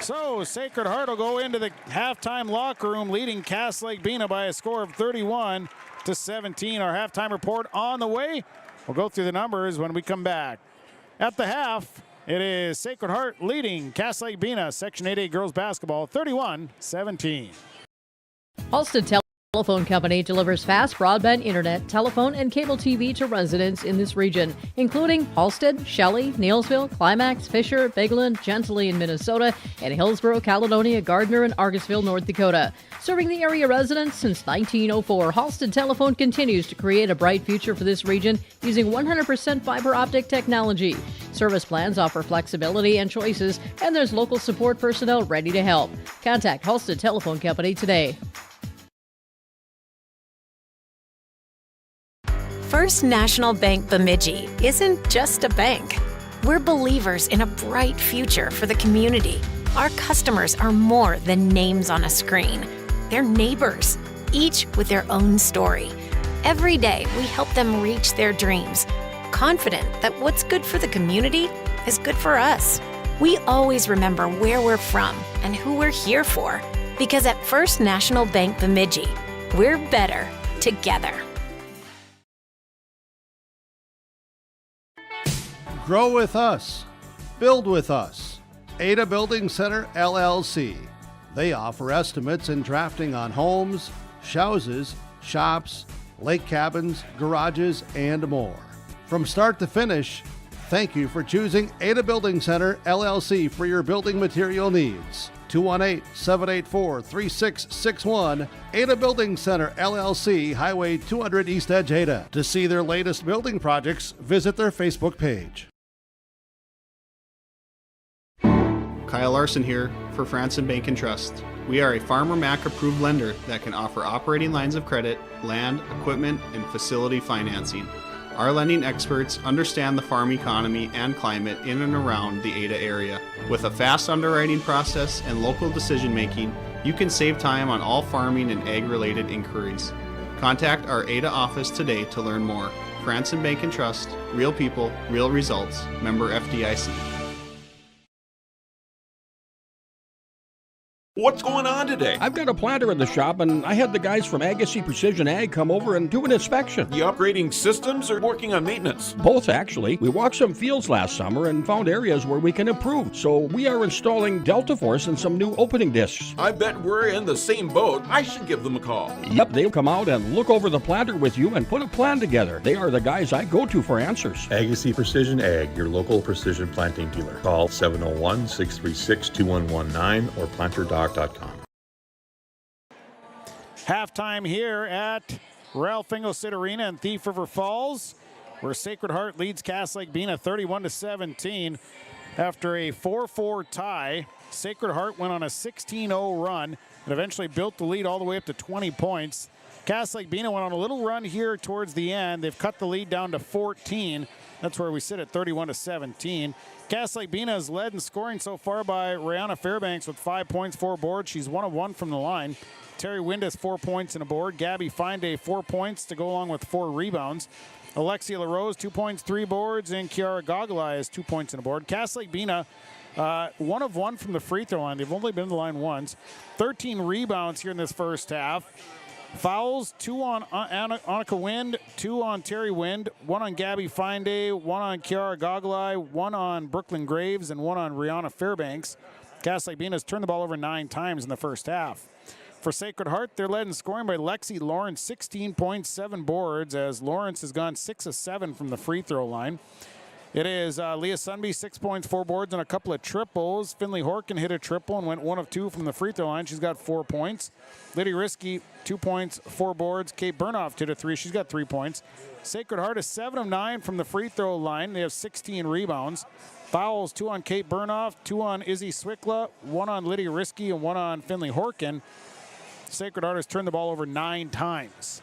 So Sacred Heart will go into the halftime locker room leading Cass Lake-Bena by a score of 31-17. Our halftime report on the way. We'll go through the numbers when we come back. At the half, it is Sacred Heart leading Cass Lake-Bena Section 8A girls basketball 31-17. Halstead Telephone Company delivers fast broadband internet, telephone, and cable TV to residents in this region, including Halstead, Shelley, Neilsville, Climax, Fisher, Bigland, Gentilly in Minnesota, and Hillsborough, Caledonia, Gardner, and Argosville, North Dakota. Serving the area residents since 1904, Halstead Telephone continues to create a bright future for this region using 100% fiber optic technology. Service plans offer flexibility and choices, and there's local support personnel ready to help. Contact Halstead Telephone Company today. First National Bank Bemidji isn't just a bank. We're believers in a bright future for the community. Our customers are more than names on a screen. They're neighbors, each with their own story. Every day, we help them reach their dreams, confident that what's good for the community is good for us. We always remember where we're from and who we're here for, Because at First National Bank Bemidji, we're better together. Grow with us. Build with us. Ada Building Center, LLC. They offer estimates and drafting on homes, houses, shops, lake cabins, garages, and more. From start to finish, thank you for choosing Ada Building Center, LLC for your building material needs. 218-784-3661, Ada Building Center, LLC, Highway 200 East Edge, Ada. To see their latest building projects, visit their Facebook page. Kyle Larson here for Franson Bank and Trust. We are a Farmer Mac approved lender that can offer operating lines of credit, land, equipment, and facility financing. Our lending experts understand the farm economy and climate in and around the Ada area. With a fast underwriting process and local decision making, you can save time on all farming and ag-related inquiries. Contact our Ada office today to learn more. Franson Bank and Trust, real people, real results. Member FDIC. What's going on today? I've got a planter in the shop, and I had the guys from Agassiz Precision Ag come over and do an inspection. You upgrading systems or working on maintenance? Both, actually. We walked some fields last summer and found areas where we can improve. So we are installing Delta Force and some new opening discs. I bet we're in the same boat. I should give them a call. Yep, they'll come out and look over the planter with you and put a plan together. They are the guys I go to for answers. Agassiz Precision Ag, your local precision planting dealer. Call 701-636-2119 or planter.com. Halftime here at Ralph Engelstad Arena in Thief River Falls, where Sacred Heart leads Cass Lake-Bena 31-17. After a 4-4 tie, Sacred Heart went on a 16-0 run and eventually built the lead all the way up to 20 points. Cass Lake-Bena went on a little run here towards the end. They've cut the lead down to 14. That's where we sit at 31-17. Cass Lake-Bena is led in scoring so far by Rihanna Fairbanks with 5 points, 4 boards. She's 1 of 1 from the line. Terry Wind has 4 points and a board. Gabby Finday 4 points to go along with 4 rebounds. Alexia LaRose 2 points, 3 boards, and Kiara Gogolai has 2 points and a board. Cass Lake-Bena 1 of 1 from the free throw line. They've only been to the line once. 13 rebounds here in this first half. Fouls, 2 on Annika Wind, 2 on Terry Wind, 1 on Gabby Finday, 1 on Kiara Gogolai, 1 on Brooklyn Graves, and 1 on Rihanna Fairbanks. Cass Lake-Bena has turned the ball over 9 times in the first half. For Sacred Heart, they're led in scoring by Lexi Lawrence, 16 points, 7 boards, as Lawrence has gone 6 of 7 from the free throw line. It is Leah Sunby, 6 points, 4 boards, and a couple of triples. Finley Horkin hit a triple and went 1 of 2 from the free throw line. She's got 4 points. Liddy Risky, 2 points, 4 boards. Kate Burnoff hit a 3. She's got 3 points. Sacred Heart is 7 of 9 from the free throw line. They have 16 rebounds. Fouls, 2 on Kate Burnoff, 2 on Izzy Swickla, 1 on Liddy Risky, and 1 on Finley Horkin. Sacred Heart has turned the ball over 9 times.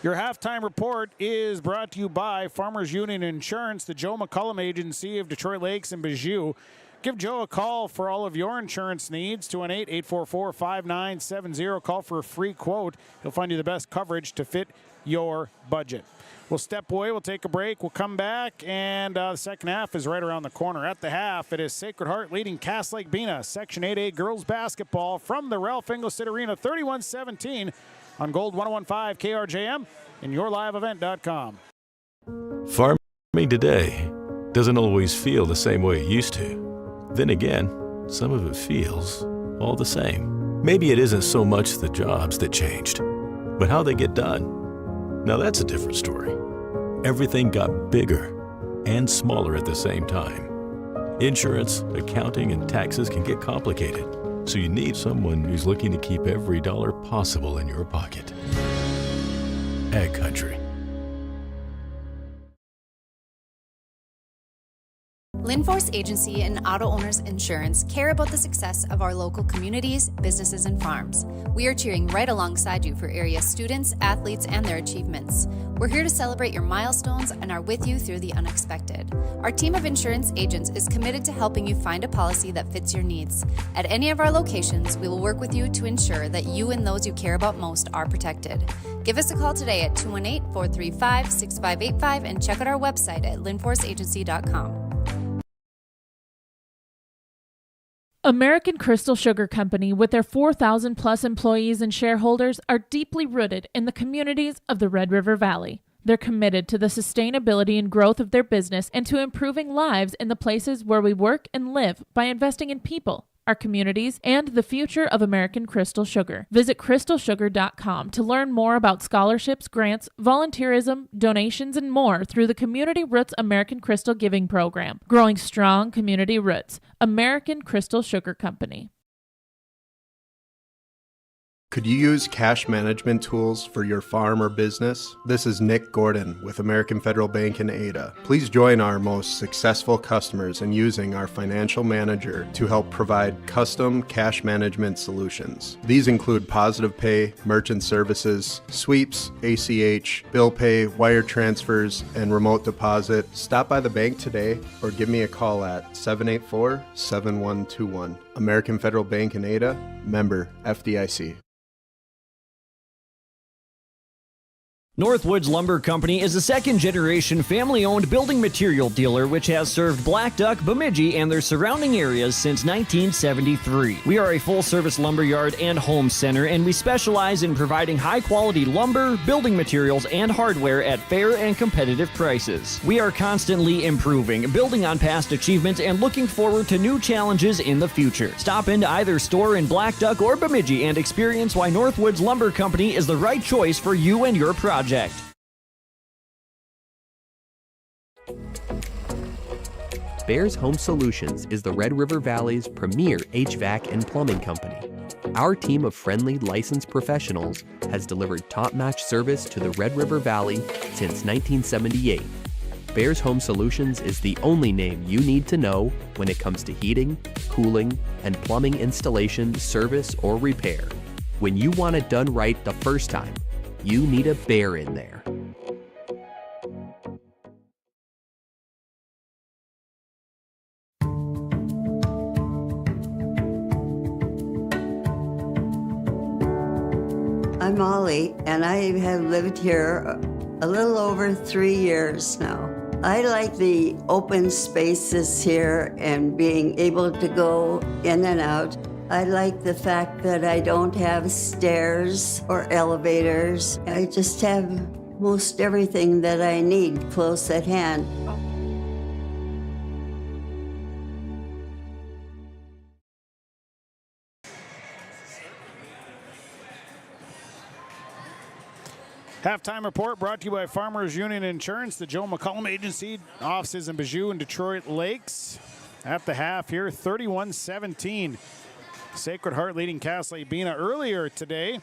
Your halftime report is brought to you by Farmers Union Insurance, the Joe McCullum Agency of Detroit Lakes and Bijou. Give Joe a call for all of your insurance needs, 218-844-5970. Call for a free quote. He'll find you the best coverage to fit your budget. We'll step away. We'll take a break. We'll come back, and the second half is right around the corner. At the half, it is Sacred Heart leading Cass Lake-Bena, Section 8A girls basketball from the Ralph Engelstad Arena, 31-17 on Gold 101.5 KRJM and yourliveevent.com. Farming today doesn't always feel the same way it used to. Then again, some of it feels all the same. Maybe it isn't so much the jobs that changed, but how they get done. Now that's a different story. Everything got bigger and smaller at the same time. Insurance, accounting, and taxes can get complicated, so you need someone who's looking to keep every dollar possible in your pocket. Ag Country. Linforce Agency and Auto Owners Insurance care about the success of our local communities, businesses, and farms. We are cheering right alongside you for area students, athletes, and their achievements. We're here to celebrate your milestones and are with you through the unexpected. Our team of insurance agents is committed to helping you find a policy that fits your needs. At any of our locations, we will work with you to ensure that you and those you care about most are protected. Give us a call today at 218-435-6585 and check out our website at linforceagency.com. American Crystal Sugar Company, with their 4,000 plus employees and shareholders, are deeply rooted in the communities of the Red River Valley. They're committed to the sustainability and growth of their business and to improving lives in the places where we work and live by investing in people, our communities, and the future of American Crystal Sugar. Visit crystalsugar.com to learn more about scholarships, grants, volunteerism, donations, and more through the Community Roots American Crystal Giving Program. Growing strong community roots. American Crystal Sugar Company. Could you use cash management tools for your farm or business? This is Nick Gordon with American Federal Bank in Ada. Please join our most successful customers in using our financial manager to help provide custom cash management solutions. These include Positive Pay, merchant services, sweeps, ACH, bill pay, wire transfers, and remote deposit. Stop by the bank today or give me a call at 784-7121. American Federal Bank in Ada, member FDIC. Northwoods Lumber Company is a second-generation family-owned building material dealer which has served Black Duck, Bemidji, and their surrounding areas since 1973. We are a full-service lumberyard and home center, and we specialize in providing high-quality lumber, building materials, and hardware at fair and competitive prices. We are constantly improving, building on past achievements, and looking forward to new challenges in the future. Stop into either store in Black Duck or Bemidji and experience why Northwoods Lumber Company is the right choice for you and your project. Bears Home Solutions is the Red River Valley's premier HVAC and plumbing company. Our team of friendly, licensed professionals has delivered top-notch service to the Red River Valley since 1978. Bears Home Solutions is the only name you need to know when it comes to heating, cooling, and plumbing installation, service, or repair. When you want it done right the first time, you need a bear in there. I'm Molly, and I have lived here a little over 3 years now. I like the open spaces here and being able to go in and out. I like the fact that I don't have stairs or elevators. I just have most everything that I need close at hand. Halftime report brought to you by Farmers Union Insurance, the Joe McCollum Agency, offices in Bijou and Detroit Lakes. At the half here, 31-17. Sacred Heart leading Cass Lake-Bena earlier today.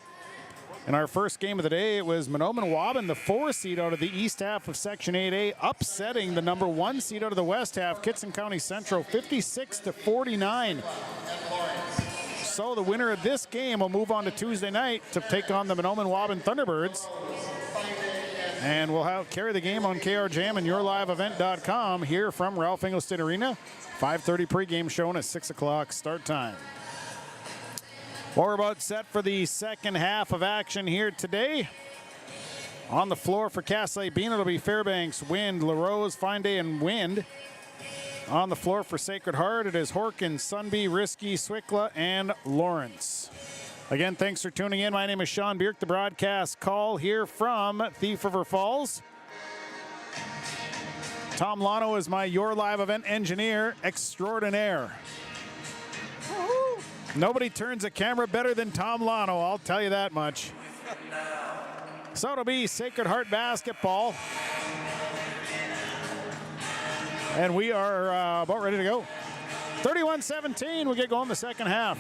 In our first game of the day, it was Mahnomen-Waubun, the 4 seed out of the east half of Section 8A, upsetting the number 1 seed out of the west half, Kitson County Central, 56-49. So the winner of this game will move on to Tuesday night to take on the Mahnomen-Waubun Thunderbirds. And we'll carry the game on KR Jam and YourLiveEvent.com here from Ralph Engelstad Arena. 5:30 pregame show and a 6 o'clock start time. We're about set for the second half of action here today. On the floor for Cass Lake-Bena, it'll be Fairbanks, Wind, LaRose, Fine Day, and Wind. On the floor for Sacred Heart, it is Horkin, Sunby, Risky, Swickla, and Lawrence. Again, thanks for tuning in. My name is Sean Bierk, the broadcast call here from Thief River Falls. Tom Lano is my Your Live Event engineer extraordinaire. Nobody turns a camera better than Tom Lano, I'll tell you that much. So it'll be Sacred Heart basketball. And we are about ready to go. 31-17, we get going the second half.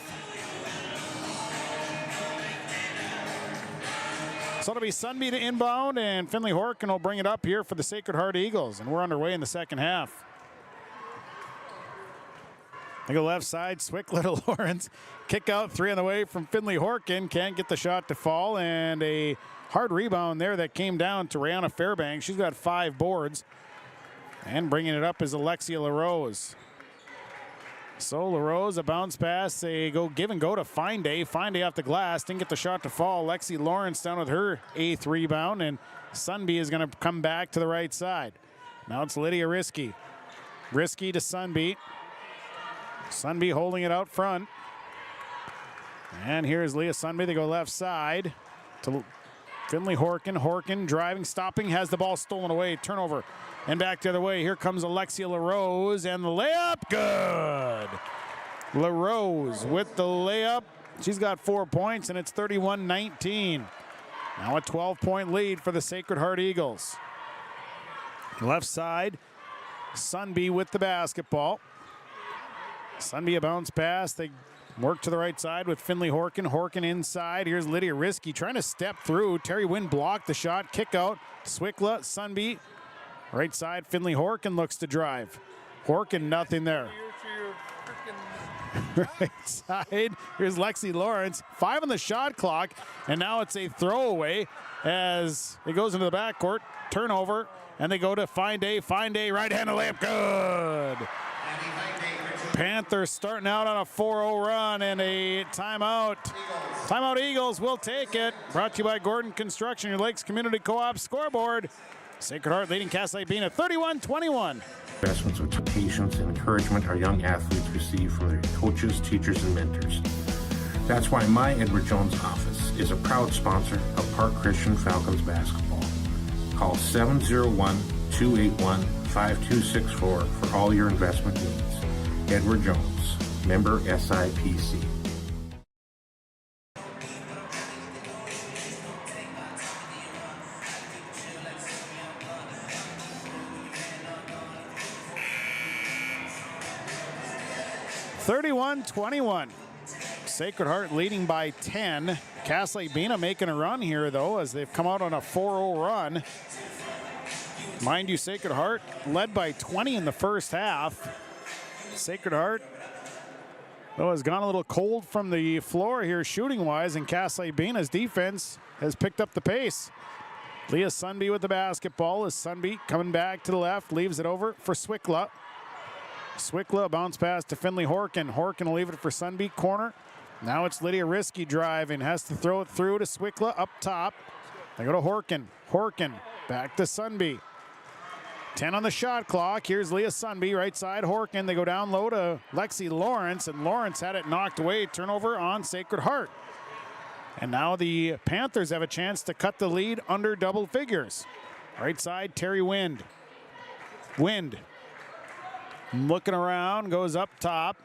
So it'll be Sunby to inbound, and Finley Horkin will bring it up here for the Sacred Heart Eagles. And we're underway in the second half. They go left side, Swickla to Lawrence. Kick out 3 on the way from Finley Horkin. Can't get the shot to fall, and a hard rebound there that came down to Rihanna Fairbanks. She's got 5 boards. And bringing it up is Alexia LaRose. So LaRose, a bounce pass. They go give and go to Fine Day. Fine Day off the glass. Didn't get the shot to fall. Lexi Lawrence down with her 8th rebound. And Sunby is going to come back to the right side. Now it's Lydia Risky. Risky to Sunby. Sunby holding it out front. And here's Leah Sunby. They go left side to Finley Horkin. Horkin driving, stopping, has the ball stolen away. Turnover. And back the other way. Here comes Alexia LaRose. And the layup. Good. LaRose with the layup. She's got 4 points, and it's 31-19. Now a 12-point lead for the Sacred Heart Eagles. Left side. Sunby with the basketball. Sunby a bounce pass. They work to the right side with Finley Horkin. Horkin inside. Here's Lydia Risky trying to step through. Terry Wynn blocked the shot. Kick out. Swickla, Sunby. Right side, Finley Horkin looks to drive. Horkin, nothing there. Right side, here's Lexi Lawrence. 5 on the shot clock, and now it's a throwaway as it goes into the backcourt. Turnover, and they go to Fine Day. Fine Day, right-handed layup, good. Panthers starting out on a 4-0 run and a timeout. Timeout Eagles will take it. Brought to you by Gordon Construction, your Lakes Community Co-op scoreboard. Sacred Heart leading Cass Lake-Bena 31-21. Investments with patience and encouragement our young athletes receive from their coaches, teachers, and mentors. That's why my Edward Jones office is a proud sponsor of Park Christian Falcons basketball. Call 701-281-5264 for all your investment needs. Edward Jones, member SIPC. (31-21). Sacred Heart leading by 10. Cass Lake-Bena making a run here, though, as they've come out on a 4-0 run. Mind you, Sacred Heart led by 20 in the first half. Sacred Heart, though, has gone a little cold from the floor here shooting-wise, and Cass Lake-Bena's defense has picked up the pace. Leah Sunby with the basketball as Sunby coming back to the left, leaves it over for Swickla. Swickla, bounce pass to Finley Horkin. Horkin will leave it for Sunby, corner. Now it's Lydia Risky driving, has to throw it through to Swickla up top. They go to Horkin. Horkin back to Sunby. 10 on the shot clock. Here's Leah Sunby, right side, Horkin. They go down low to Lexi Lawrence, and Lawrence had it knocked away. Turnover on Sacred Heart. And now the Panthers have a chance to cut the lead under double figures. Right side, Terry Wind. Wind looking around, goes up top.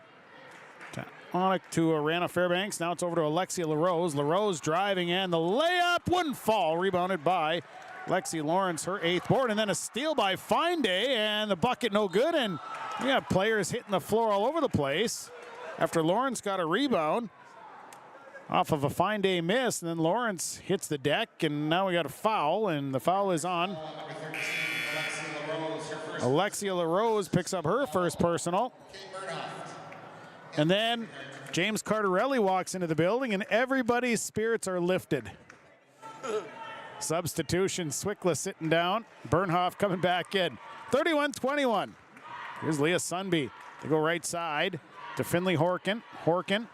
On it to Rana Fairbanks. Now it's over to Alexia LaRose. LaRose driving, and the layup wouldn't fall. Rebounded by Lexi Lawrence, her 8th board, and then a steal by Fine Day, and the bucket no good. And we have players hitting the floor all over the place after Lawrence got a rebound off of a Fine Day miss, and then Lawrence hits the deck, and now we got a foul, and the foul is on. Alexia LaRose picks up her first personal. And then James Cardarelli walks into the building, and everybody's spirits are lifted. Substitution, Swickla sitting down. Bernhoff coming back in. 31-21. Here's Leah Sunby. They go right side to Finley Horkin. Horkin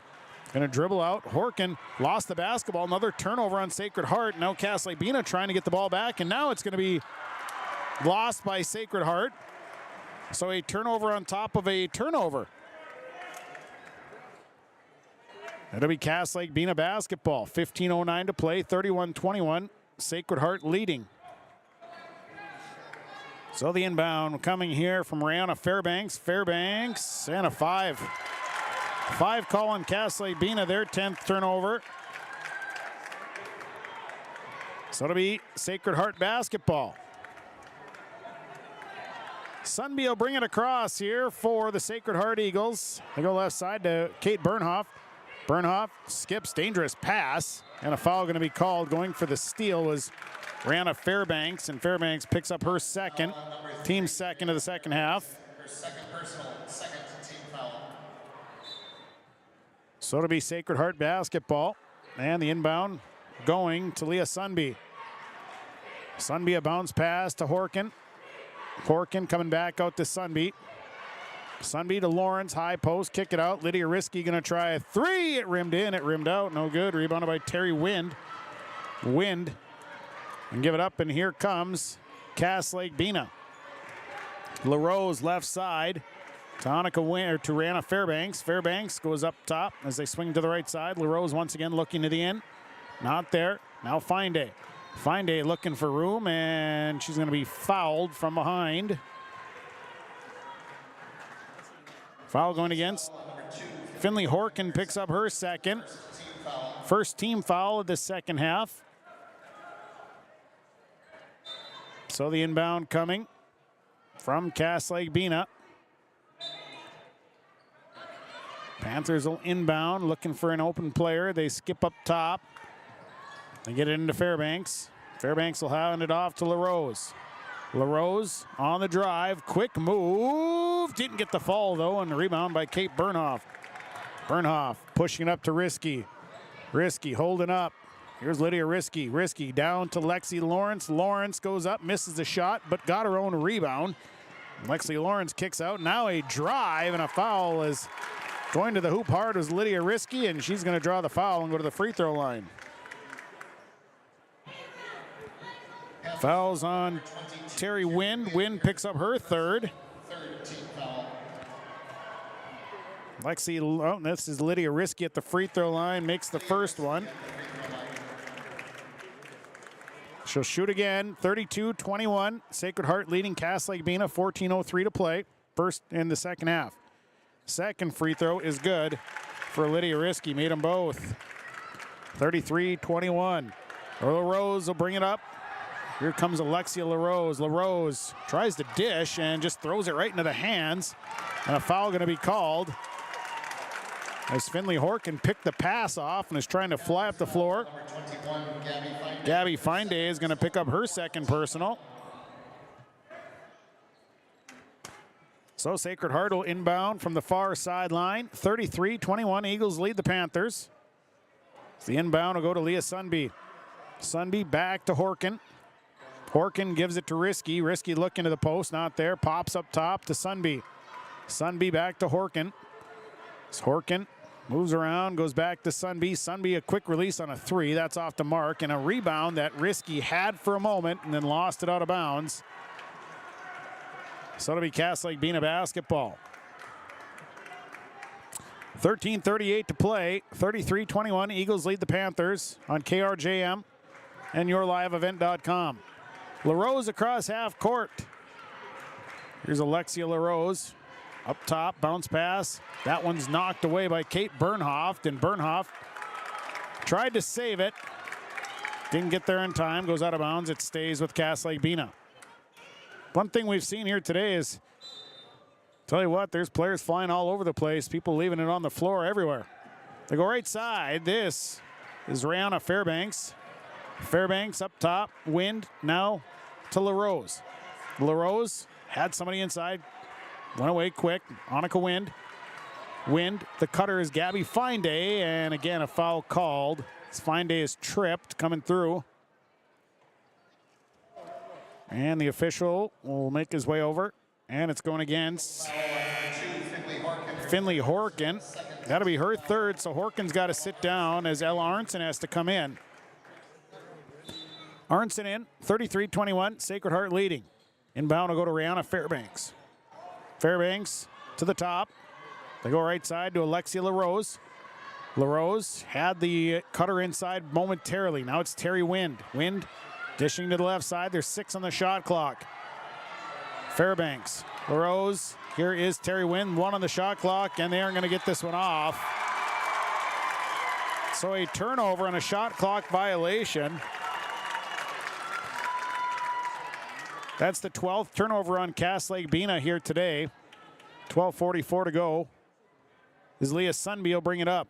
going to dribble out. Horkin lost the basketball. Another turnover on Sacred Heart. Now Cass Lake-Bena trying to get the ball back, and now it's going to be lost by Sacred Heart. So a turnover on top of a turnover. It'll be Cass Lake-Bena basketball. 15:09 to play, 31-21. Sacred Heart leading. So the inbound coming here from Rana Fairbanks. Fairbanks and a 5. 5 call on Cass Lake-Bena, their 10th turnover. So it'll be Sacred Heart basketball. Sunby will bring it across here for the Sacred Heart Eagles. They go left side to Kate Bernhoff. Bernhoff skips, dangerous pass, and a foul going to be called. Going for the steal was Rana Fairbanks, and Fairbanks picks up her second, team second of the second half. Her second personal, second team foul. So to be Sacred Heart basketball, and the inbound going to Leah Sunby. Sunby a bounce pass to Horkin. Horkin coming back out to Sunby. Sunby to Lawrence, high post, kick it out. Lydia Risky going to try a 3. It rimmed in, it rimmed out, no good. Rebounded by Terry Wind. Wind, and give it up, and here comes Cass Lake-Bena. LaRose left side. to Rihanna Fairbanks. Fairbanks goes up top as they swing to the right side. LaRose once again looking to the end. Not there. Now Fine-Day. Fine-Day looking for room, and she's going to be fouled from behind. Foul going against. Finley Horkin picks up her second. First team foul of the second half. So the inbound coming from Cass Lake-Bena. Panthers will inbound, looking for an open player. They skip up top. They get it into Fairbanks. Fairbanks will hand it off to LaRose. LaRose on the drive. Quick move. Didn't get the fall, though, and the rebound by Kate Bernhoff. Bernhoff pushing it up to Risky. Risky holding up. Here's Lydia Risky. Risky down to Lexi Lawrence. Lawrence goes up, misses the shot, but got her own rebound. Lexi Lawrence kicks out. Now a drive and a foul is going to the hoop hard was Lydia Risky, and she's going to draw the foul and go to the free throw line. Fouls on Terry Wind. Wind picks up her third. This is Lydia Risky at the free throw line, makes the first one. She'll shoot again, 32-21. Sacred Heart leading Cass Lake-Bena, 14:03 to play. First in the second half. Second free throw is good for Lydia Risky. Made them both. 33-21. LaRose will bring it up. Here comes Alexia LaRose. LaRose tries to dish and just throws it right into the hands. And a foul going to be called as Finley Horkin picked the pass off and is trying to fly up the floor. Gabby Fine-Day is going to pick up her second personal. So Sacred Heart will inbound from the far sideline. 33-21, Eagles lead the Panthers. The inbound will go to Leah Sunby. Sunby back to Horkin. Horkin gives it to Risky. Risky looking to the post, not there. Pops up top to Sunby. Sunby back to Horkin. Horkin moves around, goes back to Sunby. Sunby a quick release on a three. That's off the mark. And a rebound that Risky had for a moment and then lost it out of bounds. So it'll be Cass Lake-Bena basketball. 13:38 to play. 33-21. Eagles lead the Panthers on KRJM and yourliveevent.com. LaRose across half court. Here's Alexia LaRose. Up top, bounce pass. That one's knocked away by Kate Bernhoff. And Bernhoff tried to save it. Didn't get there in time. Goes out of bounds. It stays with Cass Lake-Bena. One thing we've seen here today is, tell you what, there's players flying all over the place. People leaving it on the floor everywhere. They go right side. This is Rihanna Fairbanks. Fairbanks up top. Wind now to LaRose. LaRose had somebody inside. Went away quick. Annika Wind. Wind. The cutter is Gabby Fine-Day. And again, a foul called. Fine-Day is tripped coming through. And the official will make his way over. And it's going against Finley Horkin. That'll be her third, so Horkin's got to sit down as Ella Arnson has to come in. Arnson in, 33-21, Sacred Heart leading. Inbound will go to Rihanna Fairbanks. Fairbanks to the top. They go right side to Alexia LaRose. LaRose had the cutter inside momentarily. Now it's Terry Wind. Wind dishing to the left side. There's 6 on the shot clock. Fairbanks, LaRose. Here is Terry Wind, 1 on the shot clock, and they aren't going to get this one off. So a turnover and a shot clock violation. That's the 12th turnover on Cass Lake-Bena here today. 12:44 to go. Is Leah Sunby will bring it up.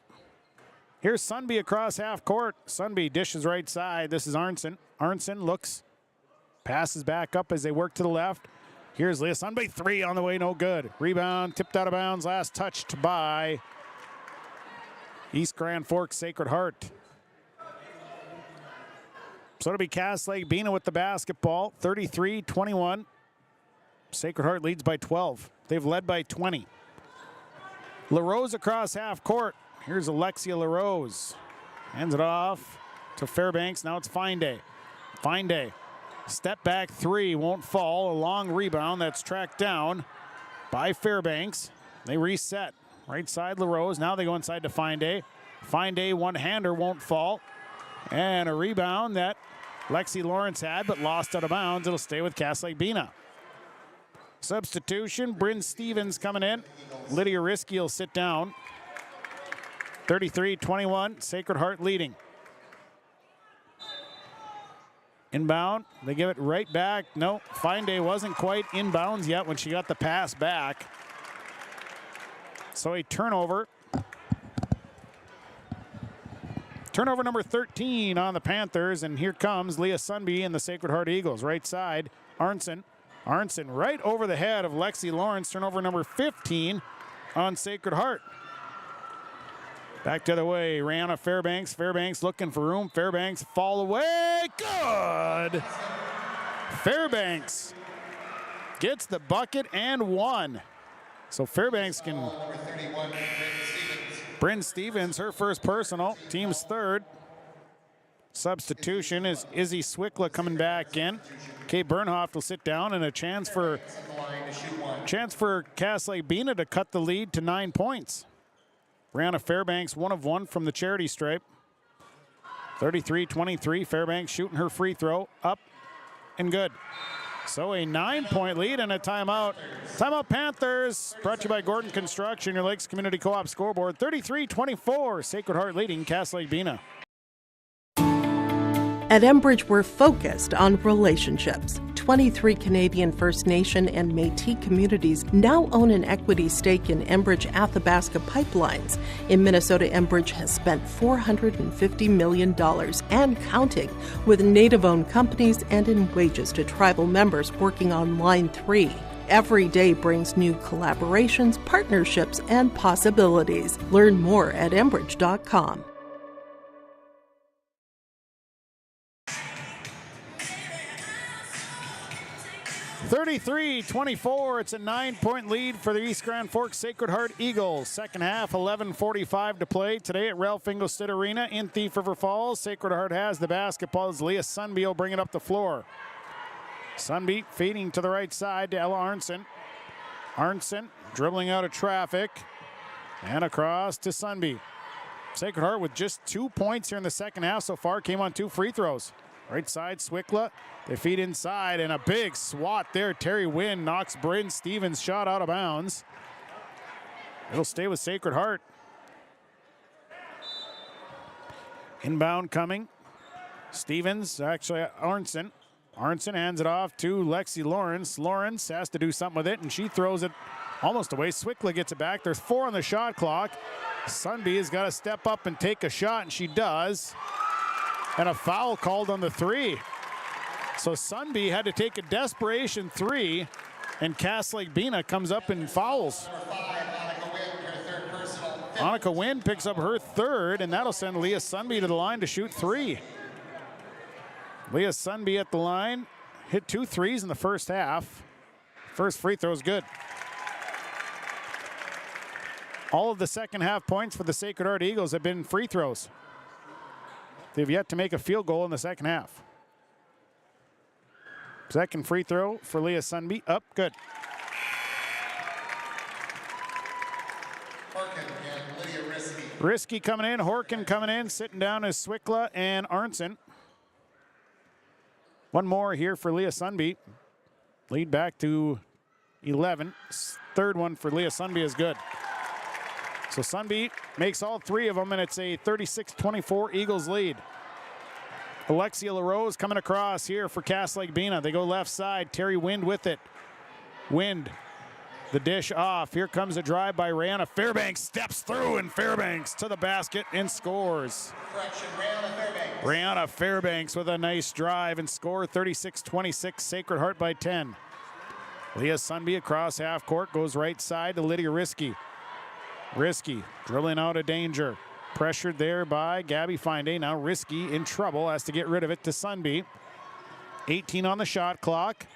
Here's Sunby across half court. Sunby dishes right side. This is Arnson. Arnson looks, passes back up as they work to the left. Here's Leah Sunby, 3 on the way, no good. Rebound, tipped out of bounds, last touched by East Grand Forks Sacred Heart. So it'll be Cass Lake-Bena with the basketball, 33-21. Sacred Heart leads by 12. They've led by 20. LaRose across half court. Here's Alexia LaRose. Hands it off to Fairbanks. Now it's Fine-Day. Fine-Day. Step back 3, won't fall. A long rebound that's tracked down by Fairbanks. They reset. Right side, LaRose. Now they go inside to Fine Day. Fine Day, one-hander won't fall. And a rebound that Lexi Lawrence had, but lost out of bounds. It'll stay with Cass Lake-Bena. Substitution, Bryn Stevens coming in. Lydia Risky will sit down. 33-21, Sacred Heart leading. Inbound, they give it right back. No, Fine Day wasn't quite inbounds yet when she got the pass back. So a turnover. Turnover number 13 on the Panthers, and here comes Leah Sunby and the Sacred Heart Eagles. Right side, Arnson. Arnson right over the head of Lexi Lawrence. Turnover number 15 on Sacred Heart. Back the other way, Rihanna Fairbanks. Fairbanks looking for room. Fairbanks fall away. Good! Fairbanks gets the bucket and one. So Fairbanks can... Bryn Stevens, her first personal. Team's third. Substitution is Izzy Swickla coming back in. Kate Bernhoft will sit down, and a chance for Cass Lake-Bena to cut the lead to 9 points. Brianna Fairbanks, 1 of 1 from the charity stripe. 33-23, Fairbanks shooting her free throw, up and good. So a 9-point lead and a timeout. Timeout Panthers, brought to you by Gordon Construction, your Lakes Community Co-op scoreboard. 33-24, Sacred Heart leading Cass Lake-Bena. At Enbridge, we're focused on relationships. 23 Canadian First Nation and Métis communities now own an equity stake in Enbridge Athabasca Pipelines. In Minnesota, Enbridge has spent $450 million and counting with Native-owned companies and in wages to tribal members working on Line 3. Every day brings new collaborations, partnerships, and possibilities. Learn more at Enbridge.com. 33-24, it's a 9-point lead for the East Grand Forks Sacred Heart Eagles. Second half, 11:45 to play today at Ralph Engelstad Arena in Thief River Falls. Sacred Heart has the basketball as Leah Sunby will bring it up the floor. Sunby feeding to the right side to Ella Arnson. Arnson dribbling out of traffic and across to Sunby. Sacred Heart with just 2 points here in the second half so far, came on 2 free throws. Right side, Swickla. They feed inside, and a big swat there. Terry Wynn knocks Bryn Stevens' shot out of bounds. It'll stay with Sacred Heart. Inbound coming. Stevens, actually Arnson. Arnson hands it off to Lexi Lawrence. Lawrence has to do something with it, and she throws it almost away. Swickla gets it back. There's 4 on the shot clock. Sunby has got to step up and take a shot, and she does. And a foul called on the 3. So Sunby had to take a desperation 3, and Cass Lake-Bena comes up and fouls. Annika Wynn picks up her 3rd, and that'll send Leah Sunby to the line to shoot 3. Leah Sunby at the line, hit 2 threes in the first half. First free throw is good. All of the second half points for the Sacred Heart Eagles have been free throws. They've yet to make a field goal in the second half. Second free throw for Leah Sunby, up, good. Risky coming in, Horkin coming in, sitting down is Swickla and Arnson. One more here for Leah Sunby. Lead back to 11. Third one for Leah Sunby is good. So Sunby makes all 3 of them, and it's a 36-24 Eagles lead. Alexia LaRose coming across here for Cass Lake-Bena. They go left side. Terry Wind with it. Wind, the dish off. Here comes a drive by Rihanna Fairbanks. Steps through, and Fairbanks to the basket and scores. Rihanna Fairbanks with a nice drive and score. 36-26, Sacred Heart by 10. Leah Sunby across half court, goes right side to Lydia Risky. Risky dribbling out of danger. Pressured there by Gabby Fine. Now Risky in trouble, has to get rid of it to Sunby. 18 on the shot clock.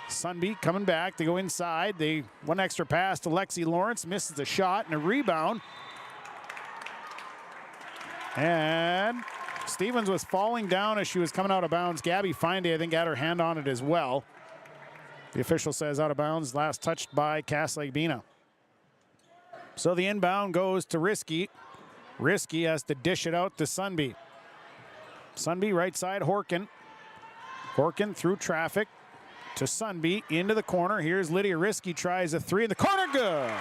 Sunby coming back, they go inside. They one extra pass to Lexi Lawrence, misses the shot and a rebound. And Stevens was falling down as she was coming out of bounds. Gabby Fine, I think, had her hand on it as well. The official says out of bounds, last touched by Cass Lake-Bena. So the inbound goes to Risky. Risky has to dish it out to Sunby. Sunby right side, Horkin. Horkin through traffic to Sunby into the corner. Here's Lydia Risky, tries a three in the corner, good.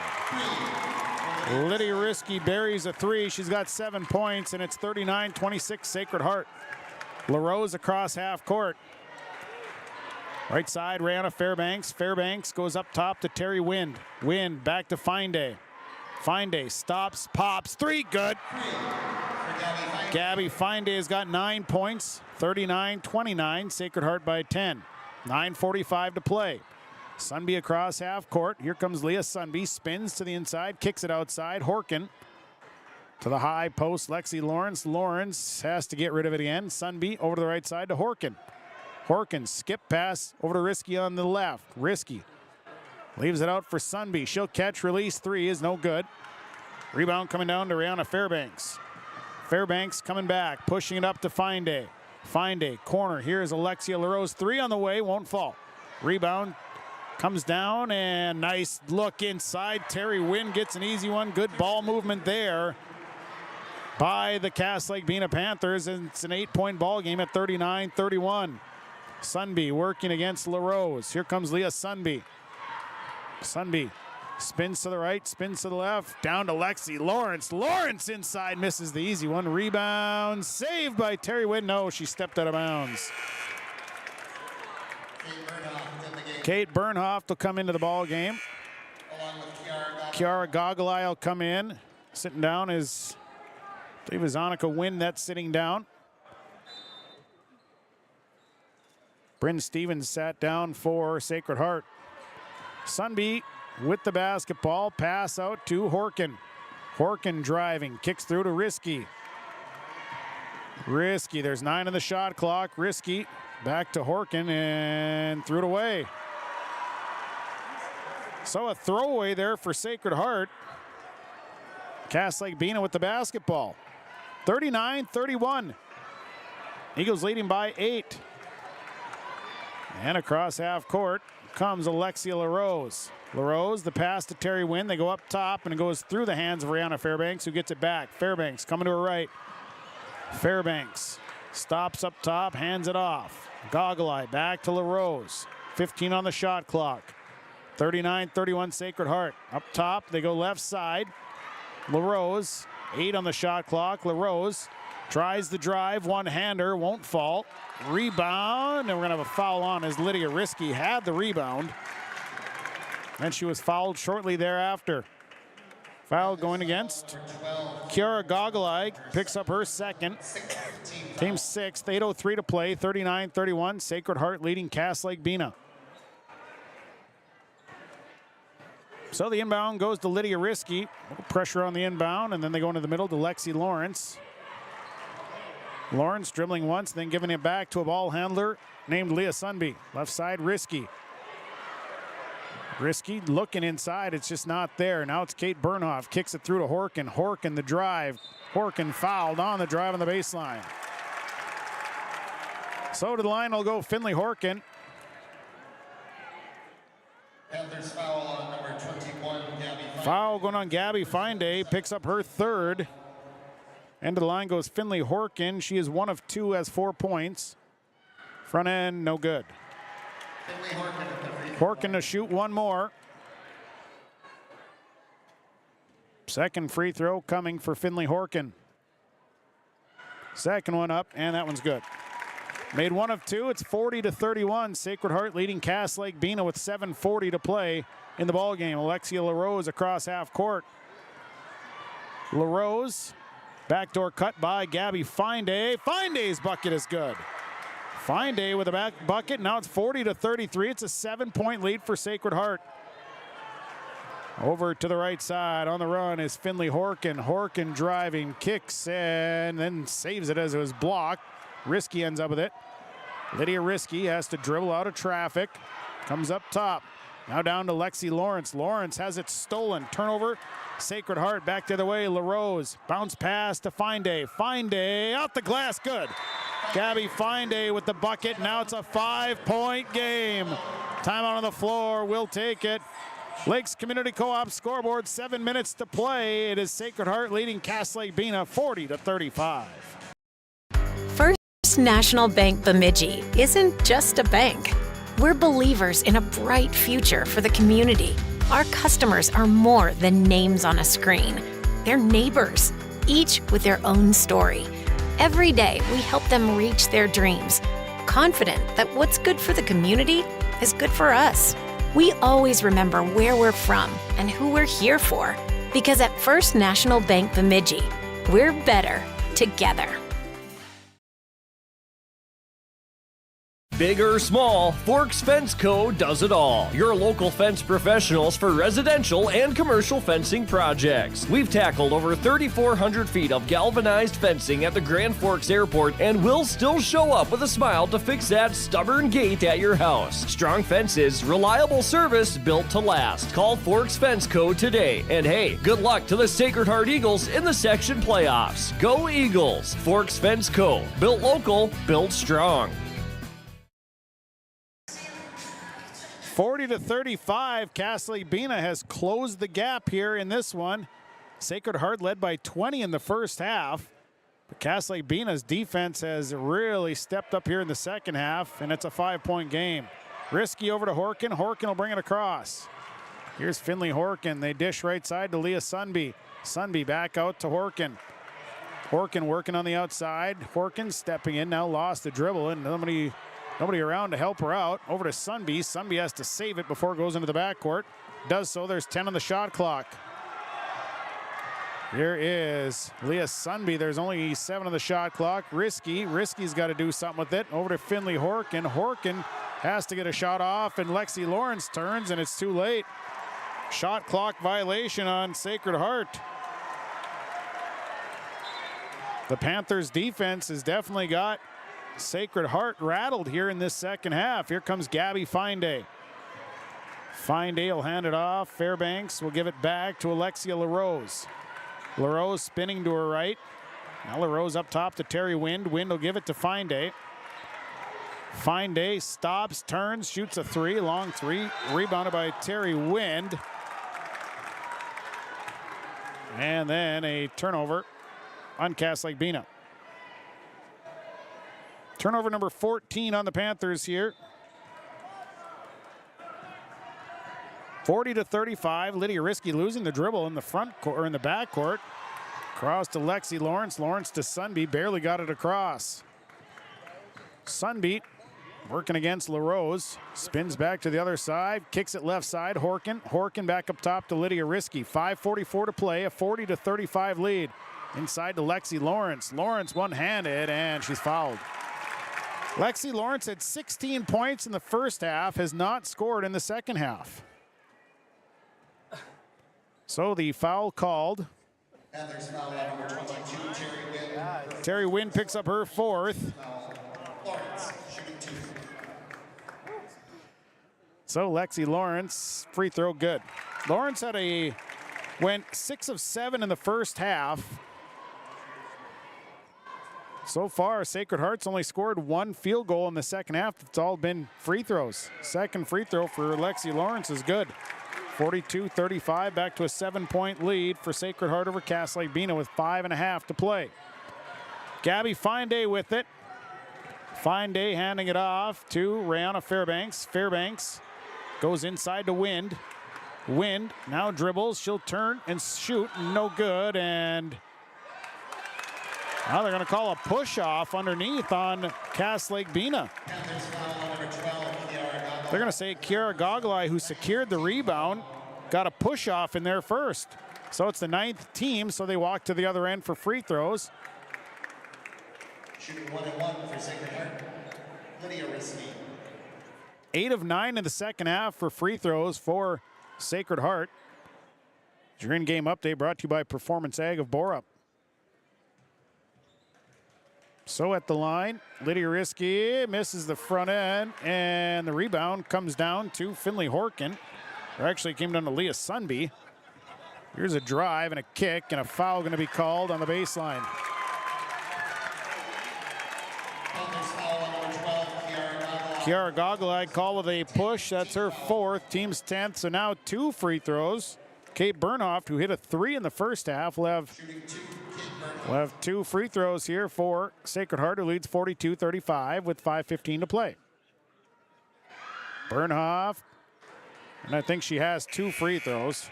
Lydia Risky buries a three. She's got 7 points, and it's 39-26 Sacred Heart. LaRose across half court. Right side, Rihanna Fairbanks. Fairbanks goes up top to Terry Wind. Wind back to Finday. Finday stops, pops, three, good. Gabby Finday has got 9 points, 39-29, Sacred Heart by 10. 9:45 to play. Sunby across half court. Here comes Leah Sunby, spins to the inside, kicks it outside. Horkin to the high post, Lexi Lawrence. Lawrence has to get rid of it again. Sunby over to the right side to Horkin. Horkin skip pass over to Risky on the left. Risky leaves it out for Sunby. She'll catch, release, three is no good. Rebound coming down to Rihanna Fairbanks. Fairbanks coming back, pushing it up to Finday. Finday, corner, here's Alexia LaRose, three on the way, won't fall. Rebound comes down, and nice look inside. Terry Wynn gets an easy one. Good ball movement there by the Cass Lake-Bena Panthers, and it's an 8-point ball game at 39-31. Sunby working against LaRose. Here comes Leah Sunby. Sunby spins to the right, spins to the left, down to Lexi Lawrence. Lawrence inside, misses the easy one. Rebound, saved by Terry Wynn. No, she stepped out of bounds. Kate Bernhoff will come into the ball game. Kiara Gogolai will come in. Sitting down is, I believe, is Annika Wynn that's sitting down. Bryn Stevens sat down for Sacred Heart. Sunby with the basketball, pass out to Horkin. Horkin driving, kicks through to Risky. Risky, there's 9 on the shot clock. Risky back to Horkin and threw it away. So a throwaway there for Sacred Heart. Cass Lake-Bena with the basketball. 39-31. Eagles leading by 8. And across half court comes Alexia LaRose. LaRose, the pass to Terry Wynn. They go up top, and it goes through the hands of Rihanna Fairbanks, who gets it back. Fairbanks coming to her right. Fairbanks stops up top, hands it off. Gogolai back to LaRose. 15 on the shot clock. 39-31 Sacred Heart. Up top, they go left side. LaRose, 8 on the shot clock. LaRose tries the drive, one-hander, won't fall. Rebound, and we're gonna have a foul on as Lydia Risky had the rebound. And she was fouled shortly thereafter. Foul going against Kiara Gogolai, picks up her second. Team 6th, 8:03 to play, 39-31. Sacred Heart leading Cass Lake-Bena. So the inbound goes to Lydia Risky. Pressure on the inbound, and then they go into the middle to Lexi Lawrence. Lawrence dribbling once, then giving it back to a ball handler named Leah Sunby. Left side, Risky. Risky looking inside, it's just not there. Now it's Kate Bernhoff, kicks it through to Horkin. Horkin the drive. Horkin fouled on the drive on the baseline. So to the line will go Finley Horkin. Panthers foul on number 21, Gabby Finday. Foul going on Gabby Finday, picks up her third. End of the line goes Finley Horkin. She is 1 of 2, has 4 points. Front end, no good. Horkin to shoot one more. Second free throw coming for Finley Horkin. Second one up, and that one's good. Made 1 of 2, it's 40-31. Sacred Heart leading Cass Lake-Bena with 7:40 to play in the ball game. Alexia LaRose across half court. LaRose, backdoor cut by Gabby Finday. Finday's bucket is good. Finday with a back bucket, now it's 40-33. It's a 7-point lead for Sacred Heart. Over to the right side on the run is Finley Horkin. Horkin driving, kicks, and then saves it as it was blocked. Risky ends up with it. Lydia Risky has to dribble out of traffic. Comes up top. Now down to Lexi Lawrence. Lawrence has it stolen. Turnover. Sacred Heart back the other way. LaRose. Bounce pass to Finday. Finday out the glass. Good. Gabby Finday with the bucket. Now it's a 5-point game. Timeout on the floor. We'll take it. Lakes Community Co-op scoreboard, 7 minutes to play. It is Sacred Heart leading Cass Lake-Bena 40-35. First National Bank Bemidji isn't just a bank. We're believers in a bright future for the community. Our customers are more than names on a screen. They're neighbors, each with their own story. Every day, we help them reach their dreams, confident that what's good for the community is good for us. We always remember where we're from and who we're here for, because at First National Bank Bemidji, we're better together. Big or small, Forks Fence Co. does it all. Your local fence professionals for residential and commercial fencing projects. We've tackled over 3,400 feet of galvanized fencing at the Grand Forks Airport, and we'll still show up with a smile to fix that stubborn gate at your house. Strong fences, reliable service built to last. Call Forks Fence Co. today. And hey, good luck to the Sacred Heart Eagles in the section playoffs. Go Eagles! Forks Fence Co. Built local, built strong. 40-35, Cass Lake-Bena has closed the gap here in this one. Sacred Heart led by 20 in the first half. But Cass Lake-Bena's defense has really stepped up here in the second half, and it's a 5-point game. Risky over to Horkin. Horkin will bring it across. Here's Finley Horkin. They dish right side to Leah Sunby. Sunby back out to Horkin. Horkin working on the outside. Horkin stepping in, now lost the dribble, and nobody around to help her out. Over to Sunby. Sunby has to save it before it goes into the backcourt. Does so. There's 10 on the shot clock. Here is Leah Sunby. There's only 7 on the shot clock. Risky's got to do something with it. Over to Finley Horkin. Horkin has to get a shot off, and Lexi Lawrence turns, and it's too late. Shot clock violation on Sacred Heart. The Panthers defense has definitely got Sacred Heart rattled here in this second half. Here comes Gabby Finday. Finday will hand it off. Fairbanks will give it back to Alexia LaRose. LaRose spinning to her right. Now LaRose up top to Terry Wind. Wind will give it to Finday. Finday stops, turns, shoots a 3. Long 3. Rebounded by Terry Wind. And then a turnover on Cass Lake-Bena. Turnover number 14 on the Panthers here. 40-35. Lydia Risky losing the dribble in the front court, or in the back court. Cross to Lexi Lawrence. Lawrence to Sunby. Barely got it across. Sunby working against LaRose. Spins back to the other side. Kicks it left side. Horkin. Horkin back up top to Lydia Risky. 5:44 to play. A 40-35 lead. Inside to Lexi Lawrence. Lawrence one-handed, and she's fouled. Lexi Lawrence had 16 points in the first half, has not scored in the second half. So the foul called. And there's foul on number 22, Terry Wind. Terry Wind picks up her 4th. Lawrence, shooting 2. So Lexi Lawrence, free throw good. Lawrence went 6 of 7 in the first half. So far, Sacred Heart's only scored 1 field goal in the second half. It's all been free throws. Second free throw for Lexi Lawrence is good. 42-35, back to a 7-point lead for Sacred Heart over Cass Lake-Bena with 5.5 to play. Gabby Finday with it. Finday handing it off to Rihanna Fairbanks. Fairbanks goes inside to Wind. Wind now dribbles. She'll turn and shoot. No good, and now they're going to call a push-off underneath on Cass Lake-Bena. They're going to say Kiara Goglai, who secured the rebound, got a push-off in there first. So it's the 9th team, so they walk to the other end for free throws. Shooting 1-1 for Sacred Heart. Lydia Risky. 8 of 9 in the second half for free throws for Sacred Heart. Your in-game update brought to you by Performance Ag of Borup. So at the line, Lydia Risky misses the front end, and the rebound comes down to Finley Horkin. Or actually came down to Leah Sunby. Here's a drive and a kick, and a foul going to be called on the baseline. Kiara Goggle-Eye call with a push. That's her 4th, team's 10th. So now 2 free throws. Kate Bernhoft, who hit a 3 in the first half, will have 2 free throws here for Sacred Heart, who leads 42-35 with 5:15 to play. Bernhoft, and I think she has 2 free throws.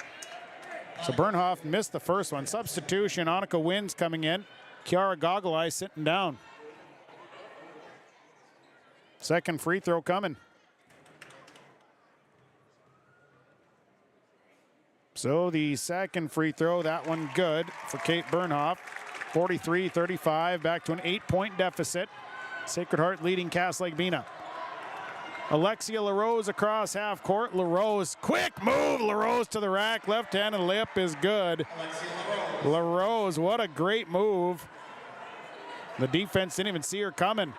So Bernhoft missed the first one. Substitution, Annika Wins coming in. Kiara Goggle-Eye sitting down. Second free throw coming. So the second free throw, that one good for Kate Bernhoft. 43-35, back to an 8-point deficit. Sacred Heart leading Cass Lake-Bena. Alexia LaRose across half court. LaRose, quick move. LaRose to the rack, left hand, and layup is good. LaRose, what a great move. The defense didn't even see her coming.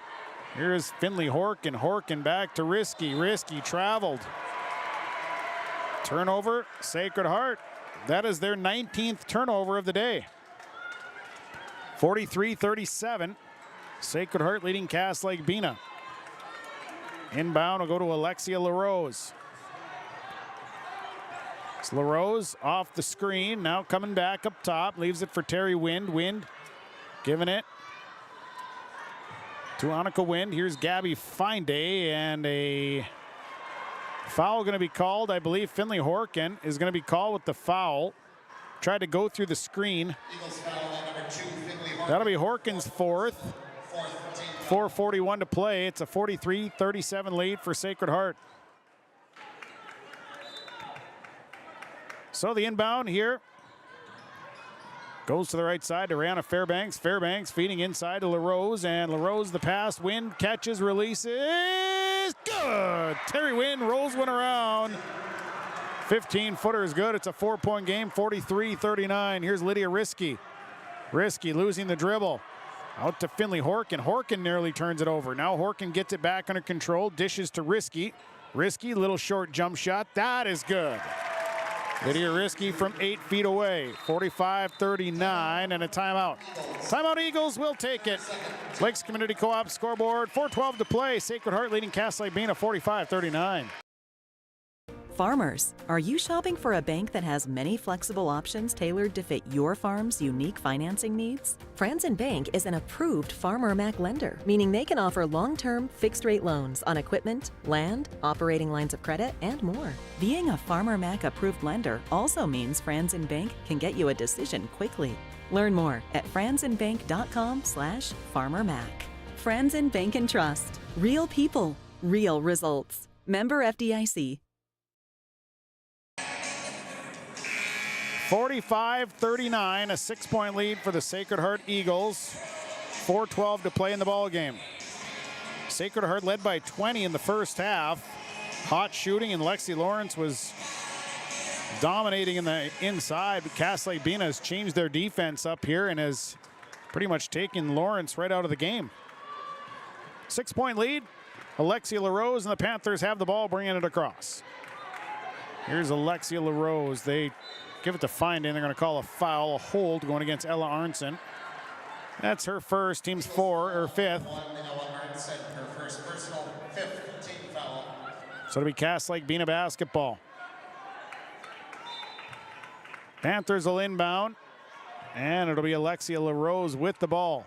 Here's Finley Horkin. Horkin back to Risky. Risky traveled. Turnover, Sacred Heart. That is their 19th turnover of the day. 43-37. Sacred Heart leading Cass Lake-Bena. Inbound will go to Alexia LaRose. It's LaRose off the screen. Now coming back up top. Leaves it for Terry Wind. Wind giving it to Annika Wind. Here's Gabby Finday, and a foul going to be called. I believe Finley Horkin is going to be called with the foul. Tried to go through the screen. That'll be Horkin's 4th. 4:41 to play. It's a 43-37 lead for Sacred Heart. So the inbound here goes to the right side to Rihanna Fairbanks. Fairbanks feeding inside to LaRose, and LaRose the pass. Wind catches, releases. Good! Terry Wind rolls one around. 15-footer is good. It's a 4-point game, 43-39. Here's Lydia Risky. Risky losing the dribble. Out to Finley Horkin. Horkin nearly turns it over. Now Horkin gets it back under control. Dishes to Risky. Risky, little short jump shot. That is good. Lydia Risky from 8 feet away. 45-39 and a timeout. Timeout Eagles will take it. Lakes Community Co-op scoreboard. 4:12 to play. Sacred Heart leading Cass Lake-Bena 45-39. Farmers, are you shopping for a bank that has many flexible options tailored to fit your farm's unique financing needs? Franzen Bank is an approved Farmer Mac lender, meaning they can offer long-term, fixed-rate loans on equipment, land, operating lines of credit, and more. Being a Farmer Mac approved lender also means Franzen Bank can get you a decision quickly. Learn more at franzenbank.com/farmermac. Franzen Bank and Trust. Real people, real results. Member FDIC. 45-39, a 6-point lead for the Sacred Heart Eagles. 4:12 to play in the ball game. Sacred Heart led by 20 in the first half. Hot shooting, and Lexi Lawrence was dominating in the inside. But Cass Lake-Bena has changed their defense up here and has pretty much taken Lawrence right out of the game. 6-point lead. Alexia LaRose and the Panthers have the ball, bringing it across. Here's Alexia LaRose. They give it to Finding. They're going to call a foul, a hold going against Ella Arnson. That's her first, team's 5th. Her first personal 5th team foul. So it'll be Cass Lake-Bena basketball. Panthers will inbound, and it'll be Alexia LaRose with the ball.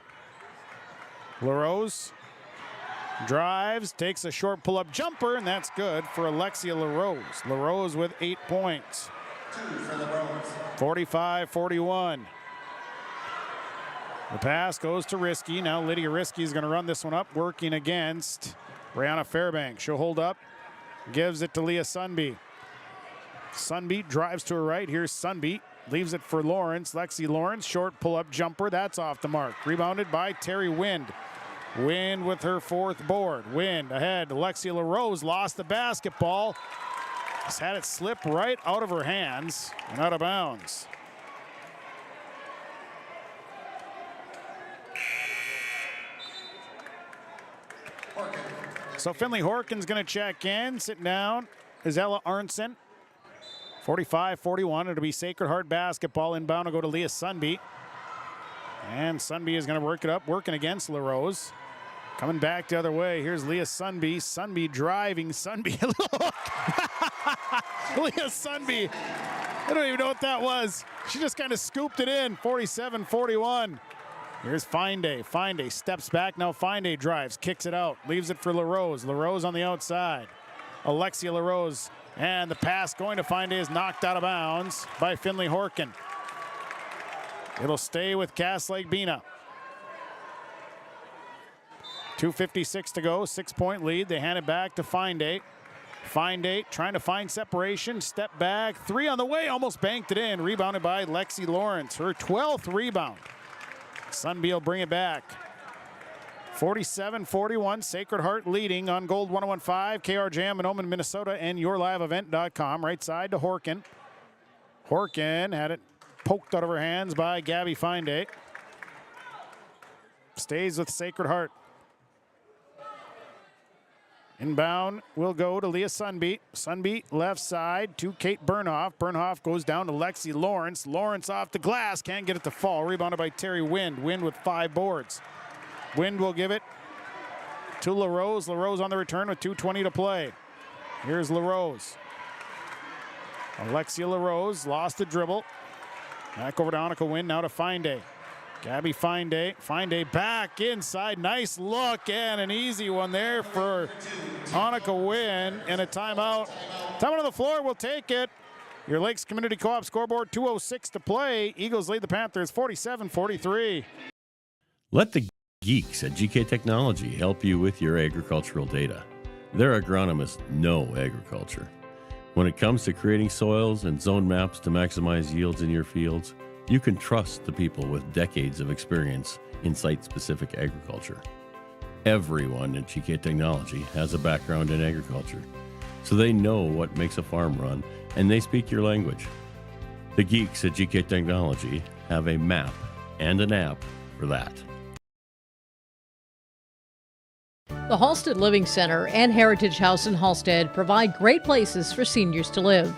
LaRose drives, takes a short pull-up jumper, and that's good for Alexia LaRose. LaRose with 8 points. 45-41. The pass goes to Risky. Now Lydia Risky is going to run this one up, working against Rihanna Fairbanks. She'll hold up, gives it to Leah Sunbeat. Sunbeat drives to her right. Here's Sunbeat. Leaves it for Lawrence. Lexi Lawrence, short pull-up jumper. That's off the mark. Rebounded by Terry Wind. Wind with her 4th board. Wind ahead. Alexia LaRose lost the basketball. Just had it slip right out of her hands and out of bounds. So Finley Horkin's going to check in. Sitting down is Ella Arnson. 45-41. It'll be Sacred Heart basketball. Inbound will go to Leah Sunbeat. And Sunbeat is going to work it up, working against LaRose. Coming back the other way. Here's Leah Sunby. Sunby driving. Sunby. Leah Sunby. I don't even know what that was. She just kind of scooped it in. 47-41. Here's Fine-Day. Fine-Day steps back. Now Fine-Day drives. Kicks it out. Leaves it for LaRose. LaRose on the outside. Alexia LaRose. And the pass going to Fine-Day is knocked out of bounds by Finley Horkin. It'll stay with Cass Lake-Bena. 2:56 to go, 6-point lead. They hand it back to Fine-Day. Fine-Day trying to find separation, step back, 3 on the way, almost banked it in. Rebounded by Lexi Lawrence, her 12th rebound. Sunby will bring it back. 47-41, Sacred Heart leading on Gold 101.5, KRJM in Oman, Minnesota, and YourLiveEvent.com. Right side to Horkin. Horkin had it poked out of her hands by Gabby Fine-Day. Stays with Sacred Heart. Inbound will go to Leah Sunby. Sunby left side to Kate Bernhoff. Bernhoff goes down to Lexi Lawrence. Lawrence off the glass, can't get it to fall. Rebounded by Terry Wind. Wind with 5 boards. Wind will give it to LaRose. LaRose on the return with 2:20 to play. Here's LaRose. Alexia LaRose lost the dribble. Back over to Annika Wind, now to Fine-Day. Gabby Fine-Day. Fine-Day back inside. Nice look and an easy one there for Annika Wind. And a timeout. Timeout on the floor, we'll take it. Your Lakes Community Co-op scoreboard, 2:06 to play. Eagles lead the Panthers 47-43. Let the geeks at GK Technology help you with your agricultural data. Their agronomists know agriculture. When it comes to creating soils and zone maps to maximize yields in your fields, you can trust the people with decades of experience in site-specific agriculture. Everyone at GK Technology has a background in agriculture, so they know what makes a farm run, and they speak your language. The geeks at GK Technology have a map and an app for that. The Halstead Living Center and Heritage House in Halstead provide great places for seniors to live.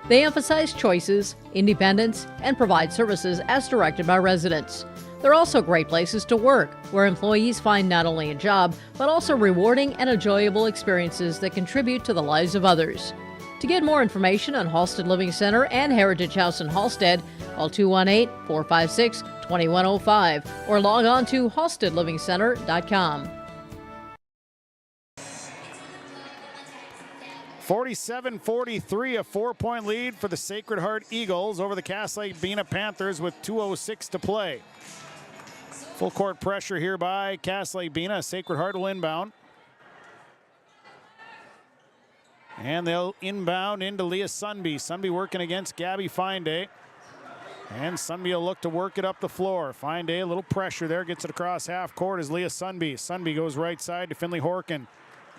They emphasize choices, independence, and provide services as directed by residents. They're also great places to work, where employees find not only a job, but also rewarding and enjoyable experiences that contribute to the lives of others. To get more information on Halstead Living Center and Heritage House in Halstead, call 218-456-2105 or log on to halsteadlivingcenter.com. 47-43, a 4-point lead for the Sacred Heart Eagles over the Cass Lake-Bena Panthers with 2:06 to play. Full court pressure here by Cass Lake-Bena. Sacred Heart will inbound. And they'll inbound into Leah Sunby. Sunby working against Gabby Fine-Day. And Sunby will look to work it up the floor. Fine-Day, a little pressure there, gets it across half court as Leah Sunby. Sunby goes right side to Finley Horkin.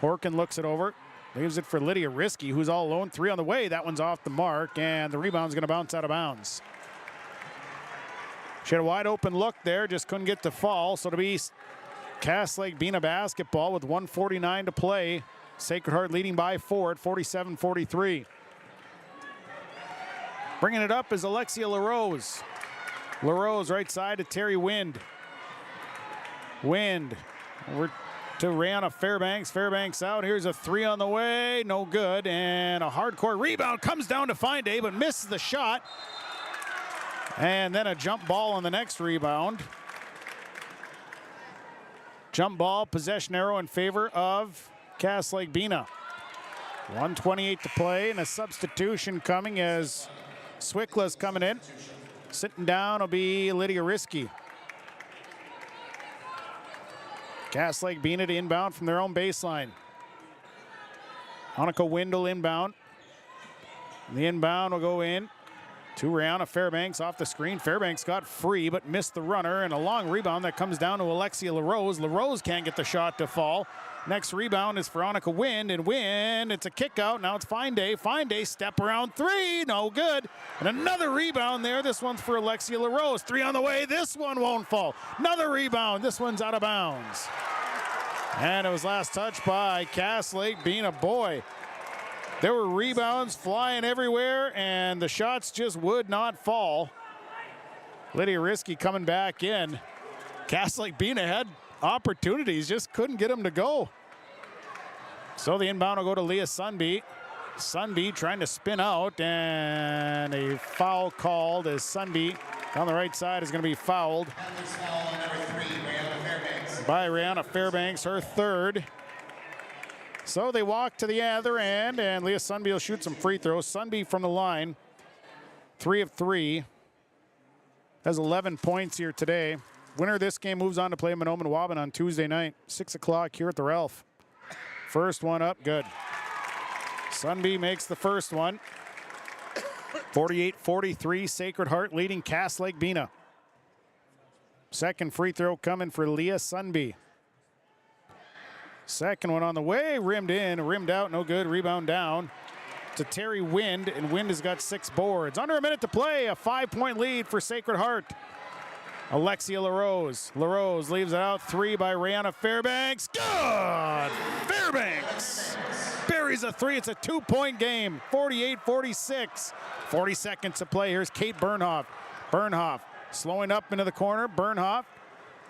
Horkin looks it over. Leaves it for Lydia Risky, who's all alone. 3 on the way. That one's off the mark, and the rebound's going to bounce out of bounds. She had a wide open look there, just couldn't get to fall. So to be Cass Lake-Bena basketball with 1:49 to play. Sacred Heart leading by 4 at 47-43. Bringing it up is Alexia LaRose. LaRose right side to Terry Wind. Wind over to Rihanna Fairbanks. Fairbanks out. Here's a 3 on the way. No good. And a hardcore rebound comes down to Fine-Day, but misses the shot. And then a jump ball on the next rebound. Jump ball, possession arrow in favor of Cass Lake-Bena. 1:28 to play, and a substitution coming as Swickla's coming in. Sitting down will be Lydia Risky. Cass Lake-Bena to inbound from their own baseline. Annika Windle inbound. And the inbound will go in to Rihanna Fairbanks off the screen. Fairbanks got free but missed the runner, and a long rebound that comes down to Alexia LaRose. LaRose can't get the shot to fall. Next rebound is for Annika Wind, and Wind, it's a kick out. Now it's Fine-Day. Fine-Day step around 3, no good. And another rebound there. This one's for Alexia LaRose. 3 on the way. This one won't fall. Another rebound. This one's out of bounds. And it was last touched by Cass Lake-Bena. Boy, there were rebounds flying everywhere, and the shots just would not fall. Lydia Risky coming back in. Cass Lake-Bena had opportunities, just couldn't get them to go. So the inbound will go to Leah Sunby. Sunby trying to spin out, and a foul called as Sunby on the right side is going to be fouled by Rihanna Fairbanks, her third. So they walk to the other end, and Leah Sunby will shoot some free throws. Sunby from the line, 3 of 3. Has 11 points here today. Winner of this game moves on to play Mahnomen Waban on Tuesday night, 6 o'clock here at the Ralph. First one up, good. Sunby makes the first one. 48-43, Sacred Heart leading Cass Lake-Bena. Second free throw coming for Leah Sunby. Second one on the way, rimmed in, rimmed out, no good, rebound down to Terry Wind, and Wind has got 6 boards. Under a minute to play, a 5-point lead for Sacred Heart. Alexia LaRose. LaRose leaves it out, 3 by Rihanna Fairbanks. Good! Fairbanks buries a 3. It's a 2-point game, 48-46. 40 seconds to play. Here's Kate Bernhoff. Bernhoff slowing up into the corner. Bernhoff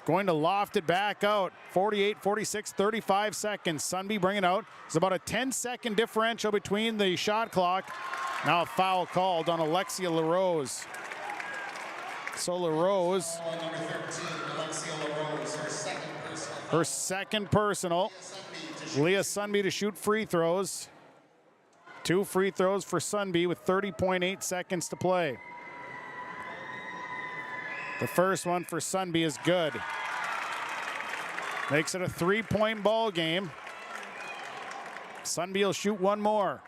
going to loft it back out. 48-46, 35 seconds. Sunby bringing out. It's about a 10-second differential between the shot clock. Now a foul called on Alexia LaRose. So LaRose, her second personal. Leah Sunby to shoot free throws. 2 free throws for Sunby with 30.8 seconds to play. The first one for Sunby is good. Makes it a 3-point ball game. Sunby will shoot one more.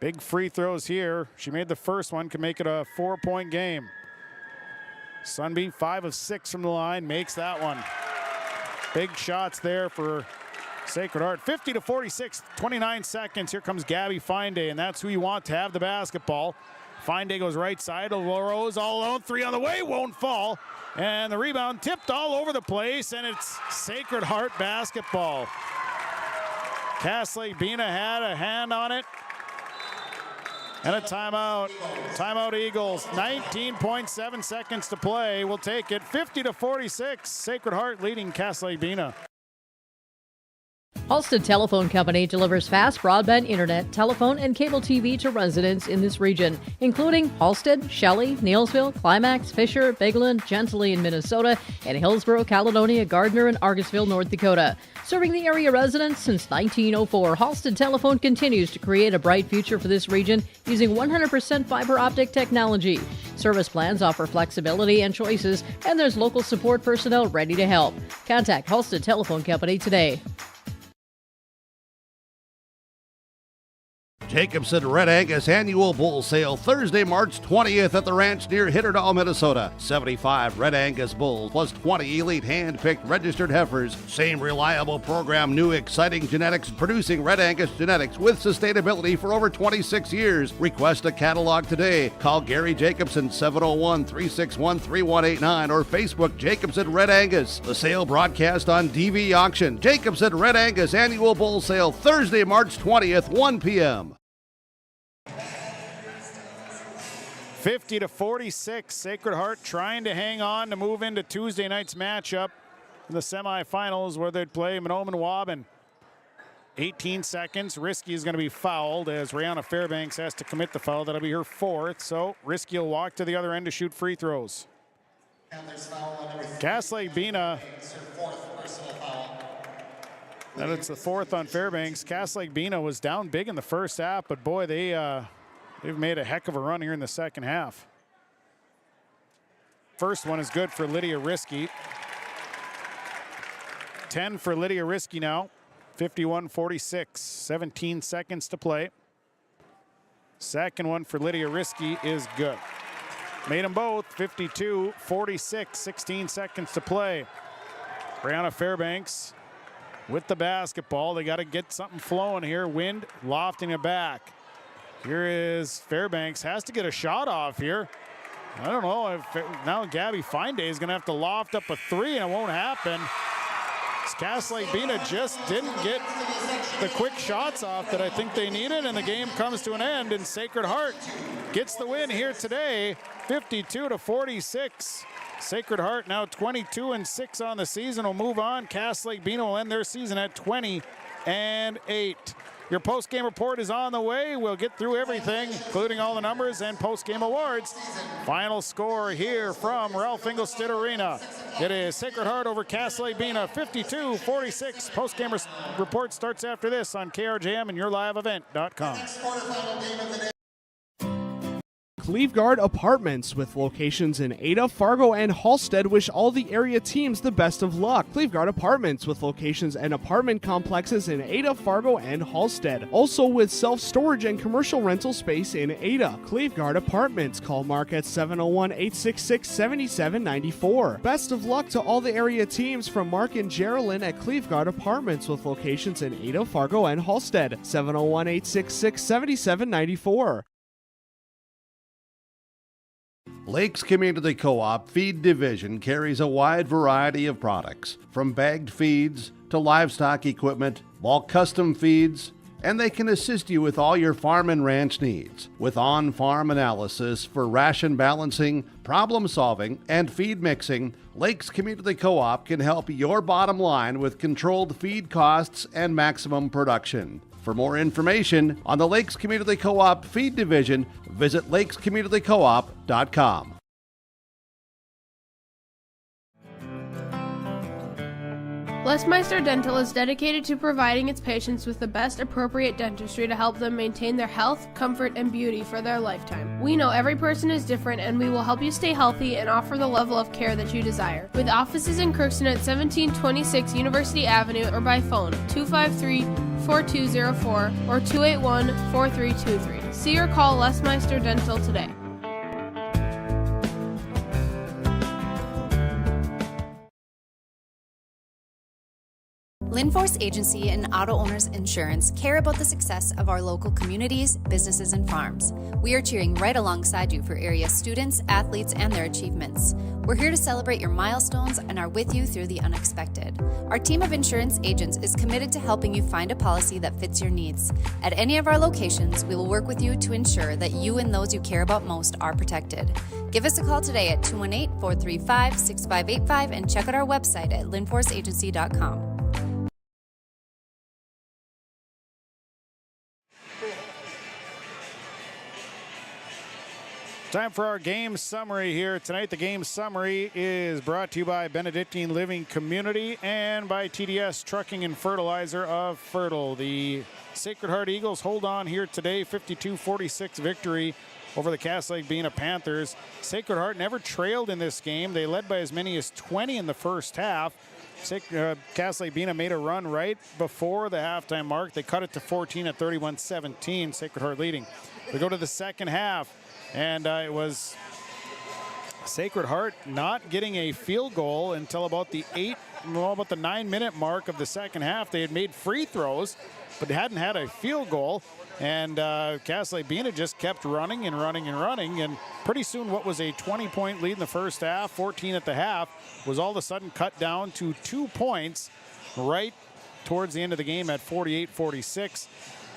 Big free throws here. She made the first one, can make it a 4-point game. Sunby 5 of 6 from the line, makes that one. Big shots there for Sacred Heart. 50-46, 29 seconds. Here comes Gabby Finday, and that's who you want to have the basketball. Finday goes right side. LaRose all alone. 3 on the way, won't fall. And the rebound tipped all over the place, and it's Sacred Heart basketball. Cass Lake-Bena had a hand on it. And a timeout. Timeout Eagles. 19.7 seconds to play. We'll take it. 50-46. Sacred Heart leading Cass Lake-Bena. Halstead Telephone Company delivers fast broadband internet, telephone, and cable TV to residents in this region, including Halstead, Shelley, Neilsville, Climax, Fisher, Bigland, Gentilly in Minnesota, and Hillsborough, Caledonia, Gardner, and Argosville, North Dakota. Serving the area residents since 1904, Halstead Telephone continues to create a bright future for this region using 100% fiber optic technology. Service plans offer flexibility and choices, and there's local support personnel ready to help. Contact Halstead Telephone Company today. Jacobson Red Angus Annual Bull Sale Thursday, March 20th at the ranch near Hitterdall, Minnesota. 75 Red Angus bulls plus 20 elite hand-picked registered heifers. Same reliable program, new exciting genetics, producing Red Angus genetics with sustainability for over 26 years. Request a catalog today. Call Gary Jacobson 701-361-3189 or Facebook Jacobson Red Angus. The sale broadcast on DV Auction. Jacobson Red Angus Annual Bull Sale Thursday, March 20th, 1 p.m. 50-46, Sacred Heart trying to hang on to move into Tuesday night's matchup in the semifinals where they'd play Mahnomen Waban. 18 seconds. Risky is going to be fouled as Rihanna Fairbanks has to commit the foul. That'll be her 4th. So Risky will walk to the other end to shoot free throws. Cass Lake-Bena. And it's the 4th on Fairbanks. Cass Lake-Bena was down big in the first half, but boy, they've made a heck of a run here in the second half. First one is good for Lydia Risky. 10 for Lydia Risky now. 51-46, 17 seconds to play. Second one for Lydia Risky is good. Made them both, 52-46, 16 seconds to play. Brianna Fairbanks with the basketball. They got to get something flowing here. Wind lofting it back. Here is Fairbanks, has to get a shot off here. I don't know if now Gabby Finday is going to have to loft up a 3 and it won't happen. Cass Lake-Bena just didn't get the quick shots off that I think they needed, and the game comes to an end, and Sacred Heart gets the win here today, 52-46. Sacred Heart now 22-6 on the season will move on. Lake-Bena will end their season at 20-8. Your post-game report is on the way. We'll get through everything, including all the numbers and post-game awards. Final score here from Ralph Engelstad Arena. It is Sacred Heart over Lake-Bena, 52-46. Post-game report starts after this on KRJM and YourLiveEvent.com. Cleveguard Apartments, with locations in Ada, Fargo, and Halstead, wish all the area teams the best of luck. Cleveguard Apartments, with locations and apartment complexes in Ada, Fargo, and Halstead. Also with self-storage and commercial rental space in Ada. Cleveguard Apartments. Call Mark at 701-866-7794. Best of luck to all the area teams from Mark and Geraldine at Cleveguard Apartments, with locations in Ada, Fargo, and Halstead. 701-866-7794. Lakes Community Co-op Feed Division carries a wide variety of products, from bagged feeds to livestock equipment, bulk custom feeds, and they can assist you with all your farm and ranch needs. With on-farm analysis for ration balancing, problem solving, and feed mixing, Lakes Community Co-op can help your bottom line with controlled feed costs and maximum production. For more information on the Lakes Community Co-op Feed Division, visit lakescommunitycoop.com. Lesmeister Dental is dedicated to providing its patients with the best appropriate dentistry to help them maintain their health, comfort, and beauty for their lifetime. We know every person is different, and we will help you stay healthy and offer the level of care that you desire. With offices in Kirkston at 1726 University Avenue or by phone 253-4204 or 281-4323. See or call Lesmeister Dental today. Linforce Agency and Auto Owners Insurance care about the success of our local communities, businesses, and farms. We are cheering right alongside you for area students, athletes, and their achievements. We're here to celebrate your milestones and are with you through the unexpected. Our team of insurance agents is committed to helping you find a policy that fits your needs. At any of our locations, we will work with you to ensure that you and those you care about most are protected. Give us a call today at 218-435-6585 and check out our website at linforceagency.com. Time for our game summary here tonight. The game summary is brought to you by Benedictine Living Community and by TDS Trucking and Fertilizer of Fertile. The Sacred Heart Eagles hold on here today, 52-46 victory over the Lake-Bena Panthers. Sacred Heart never trailed in this game. They led by as many as 20 in the first half. Lake-Bena made a run right before the halftime mark. They cut it to 14 at 31-17, Sacred Heart leading. We go to the second half. And it was Sacred Heart not getting a field goal until about the 9-minute mark of the second half. They had made free throws, but hadn't had a field goal. And Lake-Bena just kept running and running and running. And pretty soon what was a 20-point lead in the first half, 14 at the half, was all of a sudden cut down to 2 points right towards the end of the game at 48-46.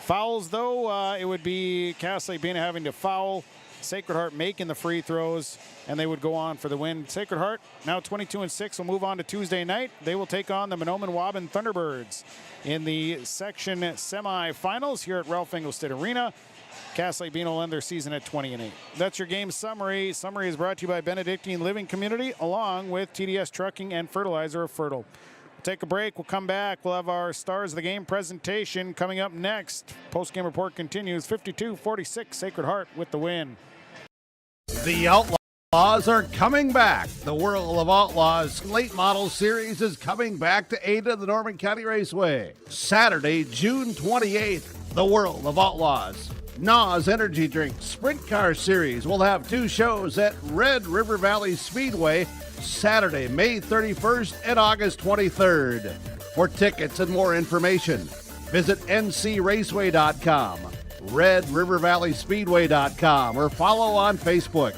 Fouls, though, it would be Lake-Bena having to foul, Sacred Heart making the free throws, and they would go on for the win. Sacred Heart, now 22-6, will move on to Tuesday night. They will take on the Mahnomen-Waubun Thunderbirds in the section semifinals here at Ralph Engelstad Arena. Lake-Bena will end their season at 20-8. That's your game summary. Summary is brought to you by Benedictine Living Community, along with TDS Trucking and Fertilizer of Fertile. We'll take a break. We'll come back. We'll have our Stars of the Game presentation coming up next. Post-game report continues. 52-46, Sacred Heart with the win. The Outlaws are coming back. The World of Outlaws Late Model Series is coming back to Ada, the Norman County Raceway. Saturday, June 28th, the World of Outlaws NOS Energy Drink Sprint Car Series will have 2 shows at Red River Valley Speedway Saturday, May 31st and August 23rd. For tickets and more information, visit ncraceway.com. Red River Valley Speedway.com or follow on Facebook.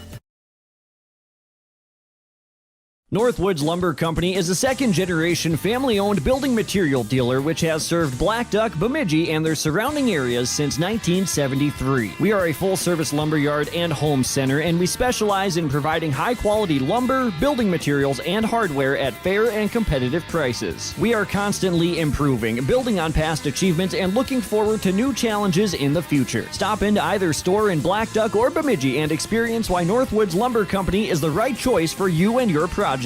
Northwoods Lumber Company is a second-generation family-owned building material dealer which has served Black Duck, Bemidji, and their surrounding areas since 1973. We are a full-service lumberyard and home center, and we specialize in providing high-quality lumber, building materials, and hardware at fair and competitive prices. We are constantly improving, building on past achievements, and looking forward to new challenges in the future. Stop into either store in Black Duck or Bemidji and experience why Northwoods Lumber Company is the right choice for you and your project.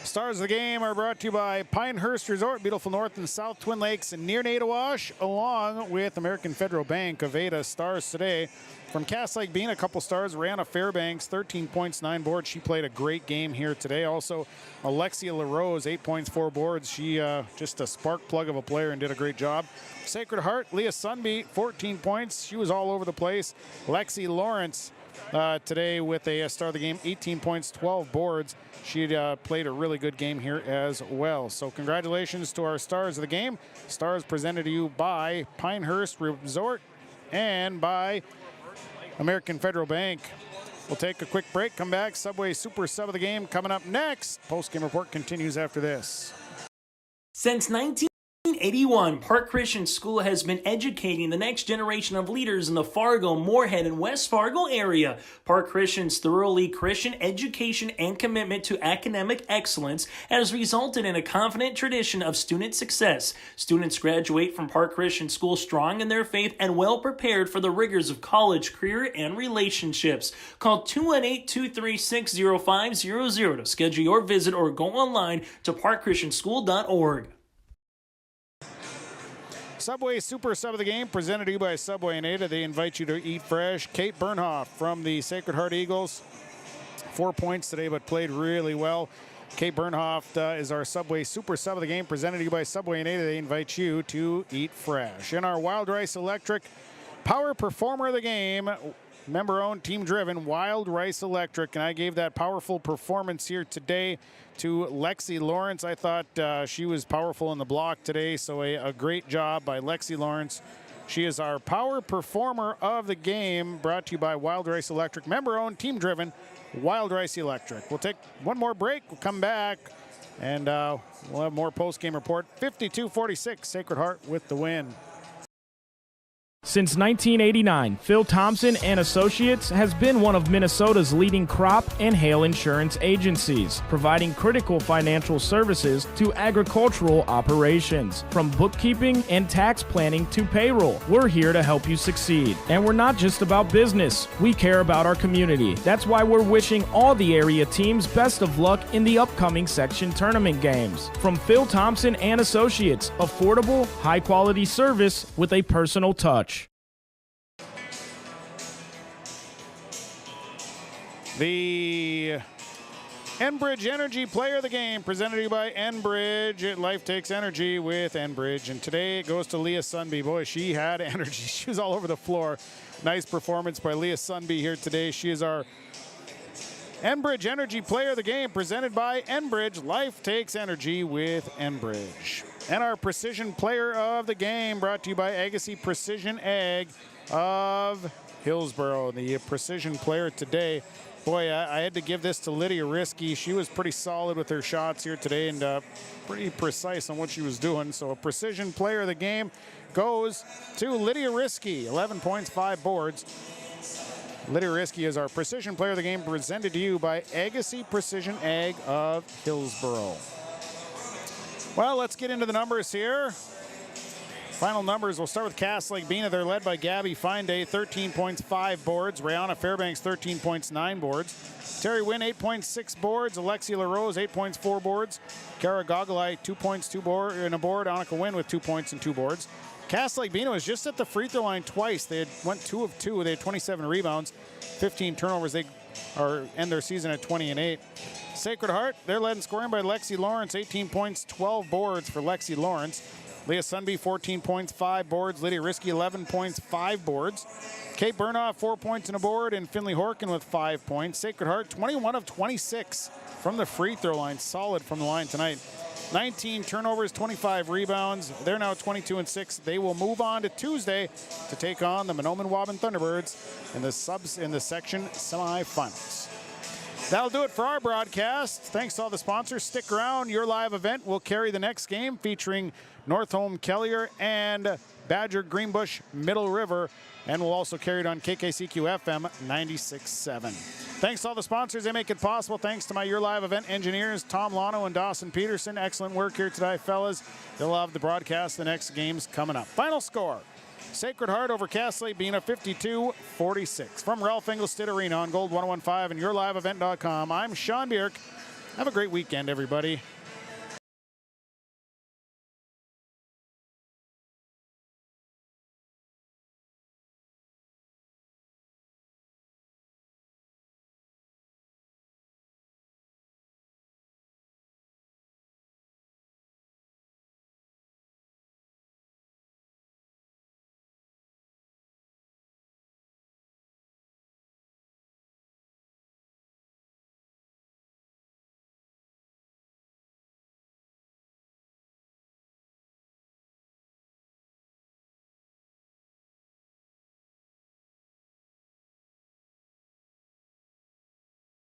Stars of the game are brought to you by Pinehurst Resort, beautiful North and South Twin Lakes and near Nadawash, along with American Federal Bank of Ada. Stars today from Cass Lake-Bena, a couple stars. Rihanna Fairbanks, 13 points, 9 boards. She played a great game here today. Also, Alexia LaRose, 8 points, 4 boards. She just a spark plug of a player and did a great job. Sacred Heart, Leah Sunby, 14 points. She was all over the place. Lexi Lawrence today with a star of the game, 18 points, 12 boards. She played a really good game here as well. So congratulations to our stars of the game. Stars presented to you by Pinehurst Resort and by American Federal Bank. We'll take a quick break, come back. Subway Super Sub of the game coming up next. Postgame report continues after this. Since 1981, Park Christian School has been educating the next generation of leaders in the Fargo, Moorhead, and West Fargo area. Park Christian's thoroughly Christian education and commitment to academic excellence has resulted in a confident tradition of student success. Students graduate from Park Christian School strong in their faith and well prepared for the rigors of college, career, and relationships. Call 218-236-0500 to schedule your visit or go online to parkchristianschool.org. Subway Super Sub of the game presented to you by Subway and Ada. They invite you to eat fresh. Kate Bernhoff from the Sacred Heart Eagles, 4 points today, but played really well. Kate Bernhoff is our Subway Super Sub of the game presented to you by Subway and Ada. They invite you to eat fresh. In our Wild Rice Electric Power Performer of the game, member-owned, team-driven, Wild Rice Electric, and I gave that powerful performance here today to Lexi Lawrence. I thought she was powerful in the block today, so a great job by Lexi Lawrence. She is our Power Performer of the game, brought to you by Wild Rice Electric, member-owned, team-driven, Wild Rice Electric. We'll take one more break. We'll come back, and we'll have more post-game report. 52-46, Sacred Heart with the win. Since 1989, Phil Thompson and Associates has been one of Minnesota's leading crop and hail insurance agencies, providing critical financial services to agricultural operations. From bookkeeping and tax planning to payroll, we're here to help you succeed. And we're not just about business, we care about our community. That's why we're wishing all the area teams best of luck in the upcoming section tournament games. From Phil Thompson and Associates, affordable, high-quality service with a personal touch. The Enbridge Energy Player of the Game, presented to you by Enbridge. Life takes energy with Enbridge. And today it goes to Leah Sunby. Boy, she had energy. She was all over the floor. Nice performance by Leah Sunby here today. She is our Enbridge Energy Player of the Game, presented by Enbridge. Life takes energy with Enbridge. And our Precision Player of the Game, brought to you by Agassiz Precision Ag of Hillsboro. The Precision Player today. Boy, I had to give this to Lydia Risky. She was pretty solid with her shots here today and pretty precise on what she was doing. So a Precision Player of the Game goes to Lydia Risky. 11 points, 5 boards. Lydia Risky is our Precision Player of the Game, presented to you by Agassiz Precision Ag of Hillsboro. Well, let's get into the numbers here. Final numbers, we'll start with Cass Lake-Bena. They're led by Gabby Finday, 13 points, 5 boards. Rihanna Fairbanks, 13 points, 9 boards. Terry Wynn, 8 points, 6 boards. Alexia LaRose, 8 points, 4 boards. Kara Gogolai, 2 points, 2 boards, and a board. Annika Wynn with 2 points and 2 boards. Cass Lake-Bena was just at the free throw line twice. They went 2 of 2. They had 27 rebounds, 15 turnovers. They end their season at 20-8. Sacred Heart, they're led in scoring by Lexi Lawrence, 18 points, 12 boards for Lexi Lawrence. Leah Sunby, 14 points, 5 boards. Lydia Risky, 11 points, 5 boards. Kate Bernhoff, 4 points and a board. And Finley Horkin with 5 points. Sacred Heart, 21 of 26 from the free throw line. Solid from the line tonight. 19 turnovers, 25 rebounds. They're now 22-6. They will move on to Tuesday to take on the Mahnomen Waban Thunderbirds in the section semifinals. That'll do it for our broadcast. Thanks to all the sponsors. Stick around. Your live event will carry the next game featuring Northholm Kellier and Badger Greenbush Middle River, and we'll also carry it on KKCQ FM 96.7. Thanks to all the sponsors. They make it possible. Thanks to my Your Live event engineers, Tom Lano and Dawson Peterson. Excellent work here today, fellas. They'll have the broadcast. The next game's coming up. Final score. Sacred Heart over Lake-Bena 52-46. From Ralph Engelstad Arena on Gold 101.5 and YourLiveEvent.com, I'm Sean Bjerk. Have a great weekend, everybody.